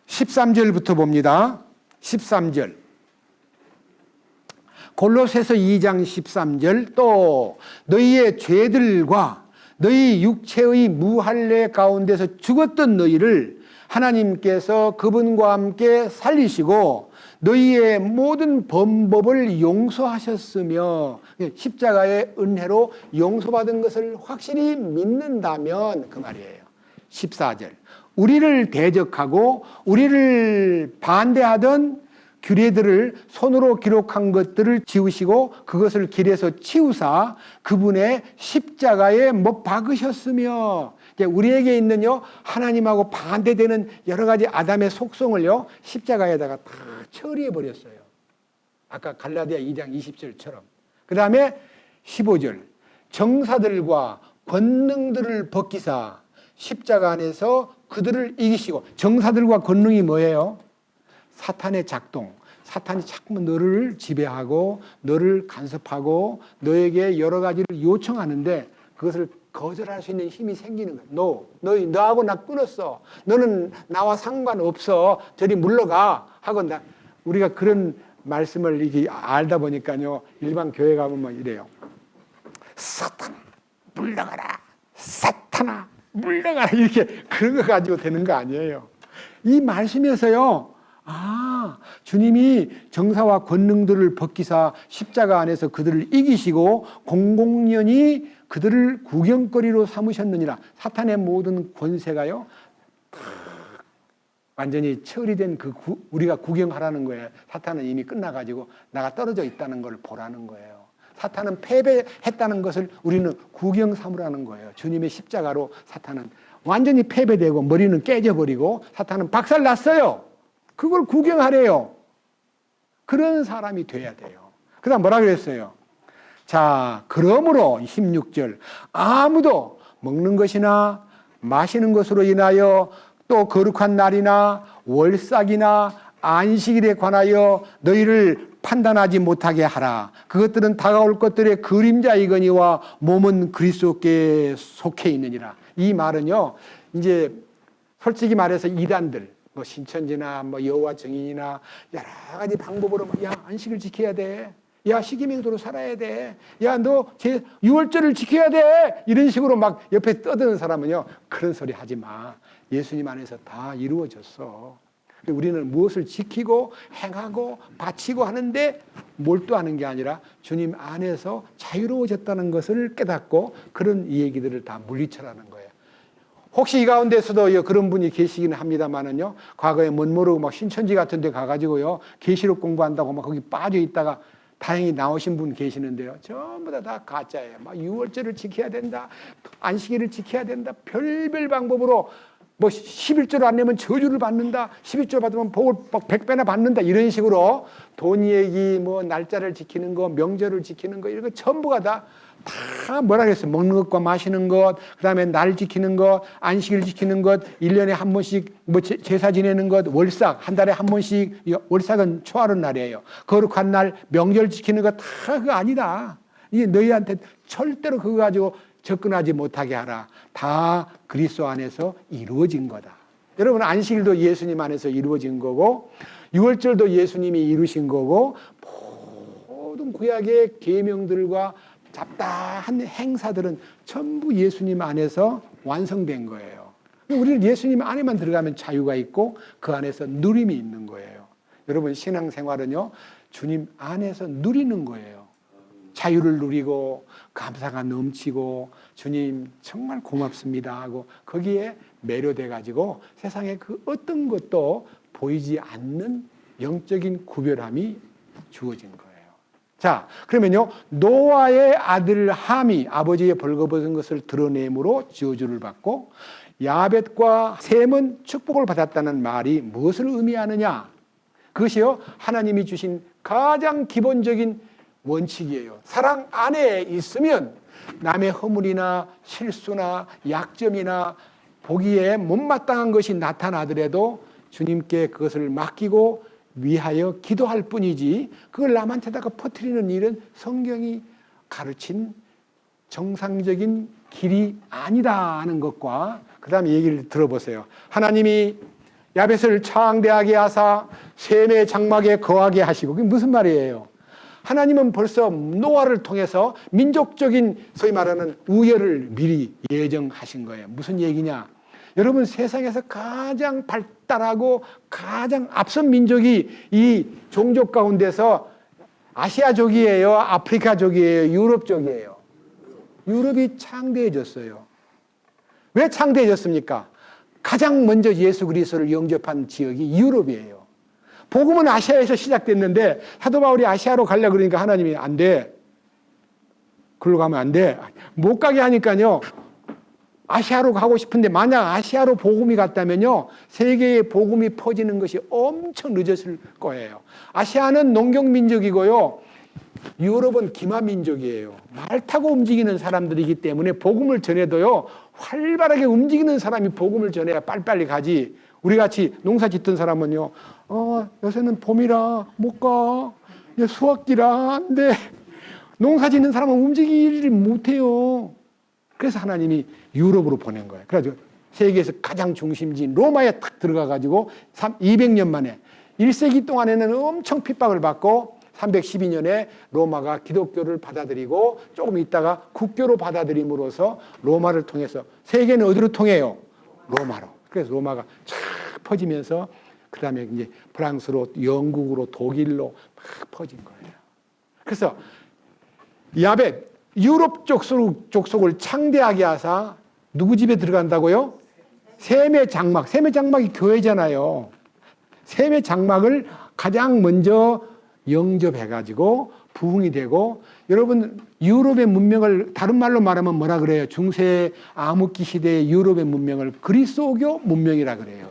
13절부터 봅니다. 13절 골로새서 2장 13절 또 너희의 죄들과 너희 육체의 무할례 가운데서 죽었던 너희를 하나님께서 그분과 함께 살리시고 너희의 모든 범법을 용서하셨으며 십자가의 은혜로 용서받은 것을 확실히 믿는다면 그 말이에요. 14절 우리를 대적하고 우리를 반대하던 규례들을 손으로 기록한 것들을 지우시고 그것을 길에서 치우사 그분의 십자가에 못 박으셨으며, 우리에게 있는요 하나님하고 반대되는 여러 가지 아담의 속성을요 십자가에다가 다 처리해 버렸어요. 아까 갈라디아 2장 20절처럼. 그 다음에 15절 정사들과 권능들을 벗기사 십자가 안에서 그들을 이기시고, 정사들과 권능이 뭐예요? 사탄의 작동. 사탄이 자꾸 너를 지배하고 너를 간섭하고 너에게 여러 가지를 요청하는데 그것을 거절할 수 있는 힘이 생기는 거예요. 너하고 나 끊었어. 너는 나와 상관없어. 저리 물러가. 하고 우리가 그런 말씀을 이게 알다 보니까요. 일반 교회 가보면 이래요. 사탄 물러가라. 사탄아 물러가라. 이렇게 그런 거 가지고 되는 거 아니에요. 이 말씀에서요. 주님이 정사와 권능들을 벗기사 십자가 안에서 그들을 이기시고 공공연히 그들을 구경거리로 삼으셨느니라. 사탄의 모든 권세가요 완전히 처리된 우리가 구경하라는 거예요. 사탄은 이미 끝나가지고 나가 떨어져 있다는 걸 보라는 거예요. 사탄은 패배했다는 것을 우리는 구경 삼으라는 거예요. 주님의 십자가로 사탄은 완전히 패배되고 머리는 깨져버리고 사탄은 박살났어요. 그걸 구경하래요. 그런 사람이 돼야 돼요. 그 다음 뭐라 그랬어요? 자, 그러므로 16절 아무도 먹는 것이나 마시는 것으로 인하여 또 거룩한 날이나 월삭이나 안식일에 관하여 너희를 판단하지 못하게 하라. 그것들은 다가올 것들의 그림자이거니와 몸은 그리스도께 속해 있느니라. 이 말은요, 이제 솔직히 말해서 이단들, 뭐 신천지나 뭐 여호와 증인이나 여러 가지 방법으로 야 안식을 지켜야 돼. 야 식이맹도로 살아야 돼. 야 너 제 6월절을 지켜야 돼. 이런 식으로 막 옆에 떠드는 사람은요. 그런 소리 하지 마. 예수님 안에서 다 이루어졌어. 우리는 무엇을 지키고 행하고 바치고 하는데 몰두하는 게 아니라 주님 안에서 자유로워졌다는 것을 깨닫고 그런 얘기들을 다 물리쳐라는 거예요. 혹시 이 가운데서도 그런 분이 계시기는 합니다만은요. 과거에 못 모르고 막 신천지 같은 데 가가지고요. 계시록 공부한다고 막 거기 빠져 있다가 다행히 나오신 분 계시는데요. 전부 다 가짜예요. 막 6월절을 지켜야 된다. 안식일을 지켜야 된다. 별별 방법으로 뭐 11조 안 내면 저주를 받는다. 11조 받으면 복을 100배나 받는다. 이런 식으로 돈 얘기, 뭐 날짜를 지키는 거, 명절을 지키는 거 이런 거 전부가 다 뭐라 그랬어요. 먹는 것과 마시는 것, 그 다음에 날 지키는 것, 안식일 지키는 것, 1년에 한 번씩 뭐 제사 지내는 것, 월삭, 한 달에 한 번씩, 월삭은 초하루 날이에요. 거룩한 날, 명절 지키는 것 다 그거 아니다. 이게 너희한테 절대로 그거 가지고 접근하지 못하게 하라. 다 그리스도 안에서 이루어진 거다. 여러분 안식일도 예수님 안에서 이루어진 거고 6월절도 예수님이 이루신 거고 모든 구약의 계명들과 잡다한 행사들은 전부 예수님 안에서 완성된 거예요. 우리는 예수님 안에만 들어가면 자유가 있고 그 안에서 누림이 있는 거예요. 여러분 신앙생활은요 주님 안에서 누리는 거예요. 자유를 누리고 감사가 넘치고 주님 정말 고맙습니다 하고 거기에 매료돼 가지고 세상에 그 어떤 것도 보이지 않는 영적인 구별함이 주어진 거예요. 자, 그러면요 노아의 아들 함이 아버지의 벌거벗은 것을 드러내므로 저주를 받고 야벳과 셈은 축복을 받았다는 말이 무엇을 의미하느냐? 그것이요 하나님이 주신 가장 기본적인 원칙이에요. 사랑 안에 있으면 남의 허물이나 실수나 약점이나 보기에 못마땅한 것이 나타나더라도 주님께 그것을 맡기고 위하여 기도할 뿐이지 그걸 남한테다가 퍼뜨리는 일은 성경이 가르친 정상적인 길이 아니다는 것과 그 다음에 얘기를 들어보세요. 하나님이 야벳을 창대하게 하사 셈의 장막에 거하게 하시고 그게 무슨 말이에요? 하나님은 벌써 노아를 통해서 민족적인 소위 말하는 우열을 미리 예정하신 거예요. 무슨 얘기냐? 여러분 세상에서 가장 발달하고 가장 앞선 민족이 이 종족 가운데서 아시아족이에요? 아프리카족이에요? 유럽족이에요? 유럽이 창대해졌어요. 왜 창대해졌습니까? 가장 먼저 예수 그리스도를 영접한 지역이 유럽이에요. 복음은 아시아에서 시작됐는데 사도 바울이 아시아로 가려고 그러니까 하나님이 안 돼. 글로 가면 안 돼. 못 가게 하니까요. 아시아로 가고 싶은데 만약 아시아로 복음이 갔다면요. 세계에 복음이 퍼지는 것이 엄청 늦었을 거예요. 아시아는 농경민족이고요. 유럽은 기마민족이에요. 말 타고 움직이는 사람들이기 때문에 복음을 전해도요, 활발하게 움직이는 사람이 복음을 전해야 빨리빨리 가지. 우리 같이 농사 짓던 사람은요, 요새는 봄이라 못 가. 수확기라 안 돼. 농사 짓는 사람은 움직이지를 못해요. 그래서 하나님이 유럽으로 보낸 거예요. 그래가지고 세계에서 가장 중심지인 로마에 탁 들어가가지고 200년 만에 1세기 동안에는 엄청 핍박을 받고 312년에 로마가 기독교를 받아들이고 조금 있다가 국교로 받아들임으로써 로마를 통해서 세계는 어디로 통해요? 로마로. 그래서 로마가 쫙 퍼지면서 그 다음에 이제 프랑스로, 영국으로, 독일로 막 퍼진 거예요. 그래서 야벳, 유럽 족속을 창대하게 하사 누구 집에 들어간다고요? 셈의 장막. 셈의 장막이 교회잖아요. 셈의 장막을 가장 먼저 영접해가지고 부흥이 되고, 여러분 유럽의 문명을 다른 말로 말하면 뭐라 그래요? 중세 암흑기 시대의 유럽의 문명을 그리스도교 문명이라 그래요.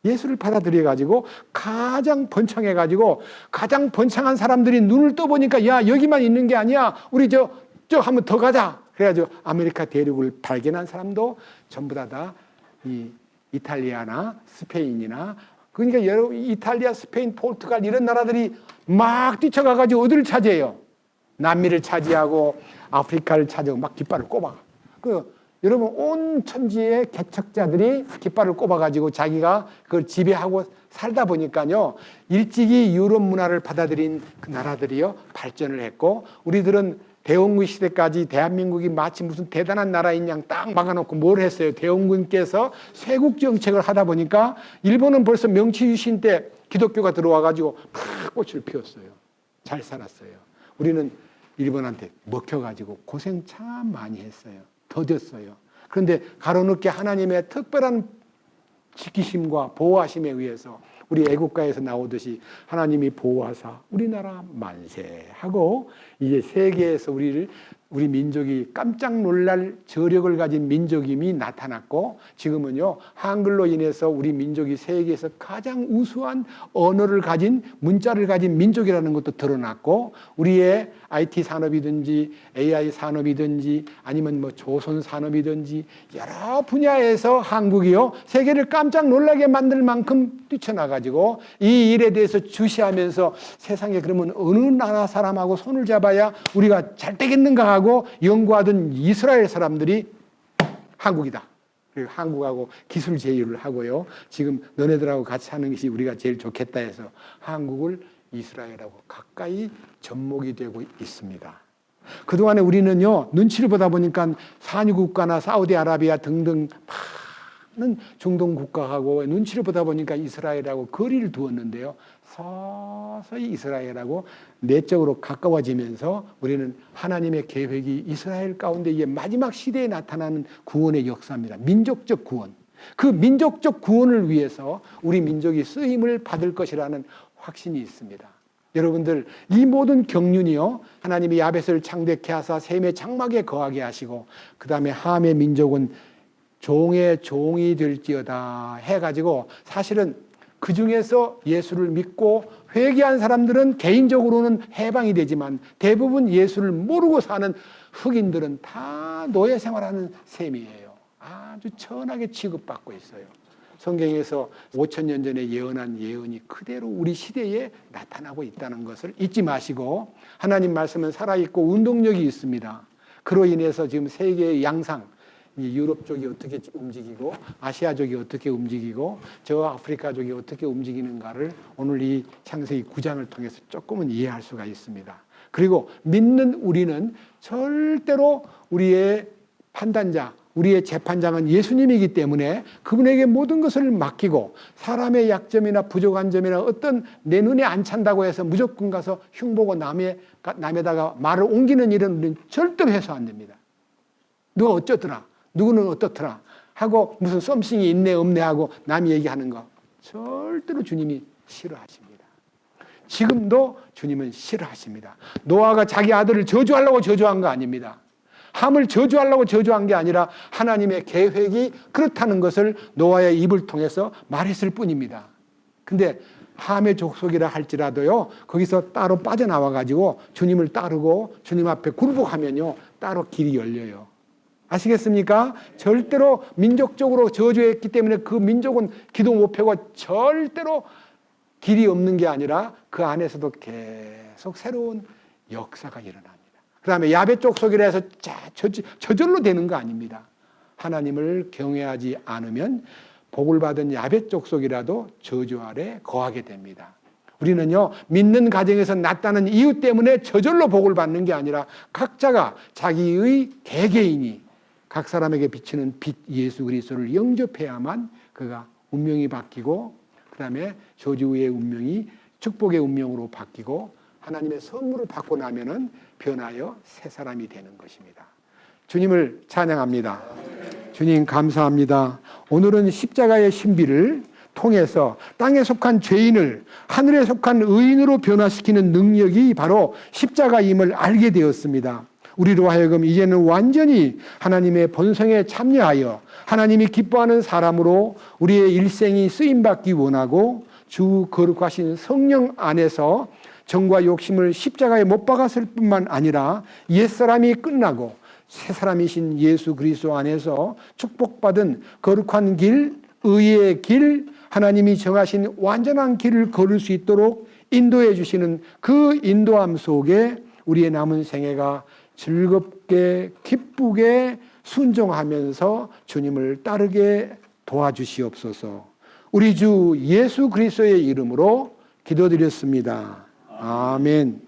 예수를 받아들여가지고 가장 번창해가지고 가장 번창한 사람들이 눈을 떠보니까 야 여기만 있는 게 아니야. 우리 저 한번 더 가자. 그래가지고 아메리카 대륙을 발견한 사람도 전부 다 이 이탈리아나 스페인이나, 그러니까 여러분 이탈리아, 스페인, 포르투갈 이런 나라들이 막 뛰쳐가가지고 어디를 차지해요? 남미를 차지하고 아프리카를 차지하고 막 깃발을 꼽아. 여러분 온 천지의 개척자들이 깃발을 꼽아가지고 자기가 그걸 지배하고 살다 보니까요, 일찍이 유럽 문화를 받아들인 그 나라들이요 발전을 했고, 우리들은 대원군 시대까지 대한민국이 마치 무슨 대단한 나라인 양 딱 막아놓고 뭘 했어요? 대원군께서 쇄국 정책을 하다 보니까 일본은 벌써 명치 유신 때 기독교가 들어와가지고 막 꽃을 피웠어요. 잘 살았어요. 우리는 일본한테 먹혀가지고 고생 참 많이 했어요. 더뎠어요. 그런데 가로늦게 하나님의 특별한 지키심과 보호하심에 의해서 우리 애국가에서 나오듯이 하나님이 보호하사 우리나라 만세하고, 이제 세계에서 우리 민족이 깜짝 놀랄 저력을 가진 민족임이 나타났고, 지금은요 한글로 인해서 우리 민족이 세계에서 가장 우수한 언어를 가진, 문자를 가진 민족이라는 것도 드러났고, 우리의 IT 산업이든지 AI 산업이든지 아니면 뭐 조선 산업이든지 여러 분야에서 한국이요 세계를 깜짝 놀라게 만들 만큼 뛰쳐나가지고, 이 일에 대해서 주시하면서 세상에 그러면 어느 나라 사람하고 손을 잡아야 우리가 잘 되겠는가 하고 연구하던 이스라엘 사람들이 한국이다. 그리고 한국하고 기술 제휴를 하고요, 지금 너네들하고 같이 하는 것이 우리가 제일 좋겠다 해서 한국을 이스라엘하고 가까이 접목이 되고 있습니다. 그동안에 우리는요 눈치를 보다 보니까 산유 국가나 사우디아라비아 등등 많은 중동 국가하고 눈치를 보다 보니까 이스라엘하고 거리를 두었는데요, 서서히 이스라엘하고 내적으로 가까워지면서 우리는 하나님의 계획이 이스라엘 가운데 이제 마지막 시대에 나타나는 구원의 역사입니다. 민족적 구원. 그 민족적 구원을 위해서 우리 민족이 쓰임을 받을 것이라는 확신이 있습니다. 여러분들 이 모든 경륜이요 하나님이 야벳을 창대케 하사 셈의 장막에 거하게 하시고, 그 다음에 함의 민족은 종의 종이 될지어다 해가지고, 사실은 그 중에서 예수를 믿고 회개한 사람들은 개인적으로는 해방이 되지만 대부분 예수를 모르고 사는 흑인들은 다 노예 생활하는 셈이에요. 아주 천하게 취급받고 있어요. 성경에서 5,000년 전에 예언한 예언이 그대로 우리 시대에 나타나고 있다는 것을 잊지 마시고, 하나님 말씀은 살아있고 운동력이 있습니다. 그로 인해서 지금 세계의 양상, 유럽 쪽이 어떻게 움직이고 아시아 쪽이 어떻게 움직이고 저 아프리카 쪽이 어떻게 움직이는가를 오늘 이 창세기 9장을 통해서 조금은 이해할 수가 있습니다. 그리고 믿는 우리는 절대로 우리의 판단자, 우리의 재판장은 예수님이기 때문에 그분에게 모든 것을 맡기고, 사람의 약점이나 부족한 점이나 어떤 내 눈에 안 찬다고 해서 무조건 가서 흉보고 남에다가 말을 옮기는 일은 우리는 절대로 해서 안 됩니다. 누가 어쩌더라, 누구는 어떻더라 하고 무슨 썸씽이 있네 없네 하고 남이 얘기하는 거 절대로 주님이 싫어하십니다. 지금도 주님은 싫어하십니다. 노아가 자기 아들을 저주하려고 저주한 거 아닙니다. 함을 저주하려고 저주한 게 아니라 하나님의 계획이 그렇다는 것을 노아의 입을 통해서 말했을 뿐입니다. 근데 함의 족속이라 할지라도요, 거기서 따로 빠져나와 가지고 주님을 따르고 주님 앞에 굴복하면요, 따로 길이 열려요. 아시겠습니까? 절대로 민족적으로 저주했기 때문에 그 민족은 기도 못 펴고 절대로 길이 없는 게 아니라 그 안에서도 계속 새로운 역사가 일어납니다. 그 다음에 야베 족속이라 해서 저절로 되는 거 아닙니다. 하나님을 경외하지 않으면 복을 받은 야베 족속이라도 저주 아래 거하게 됩니다. 우리는요, 믿는 가정에서 났다는 이유 때문에 저절로 복을 받는 게 아니라 각자가 자기의 개개인이 각 사람에게 비치는 빛 예수 그리스도를 영접해야만 그가 운명이 바뀌고, 그 다음에 저주의 운명이 축복의 운명으로 바뀌고, 하나님의 선물을 받고 나면은 변하여 새 사람이 되는 것입니다. 주님을 찬양합니다. 주님 감사합니다. 오늘은 십자가의 신비를 통해서 땅에 속한 죄인을 하늘에 속한 의인으로 변화시키는 능력이 바로 십자가임을 알게 되었습니다. 우리로 하여금 이제는 완전히 하나님의 본성에 참여하여 하나님이 기뻐하는 사람으로 우리의 일생이 쓰임받기 원하고, 주 거룩하신 성령 안에서 정과 욕심을 십자가에 못 박았을 뿐만 아니라 옛사람이 끝나고 새 사람이신 예수 그리스도 안에서 축복받은 거룩한 길, 의의 길, 하나님이 정하신 완전한 길을 걸을 수 있도록 인도해 주시는 그 인도함 속에 우리의 남은 생애가 즐겁게 기쁘게 순종하면서 주님을 따르게 도와주시옵소서. 우리 주 예수 그리스도의 이름으로 기도드렸습니다. 아멘.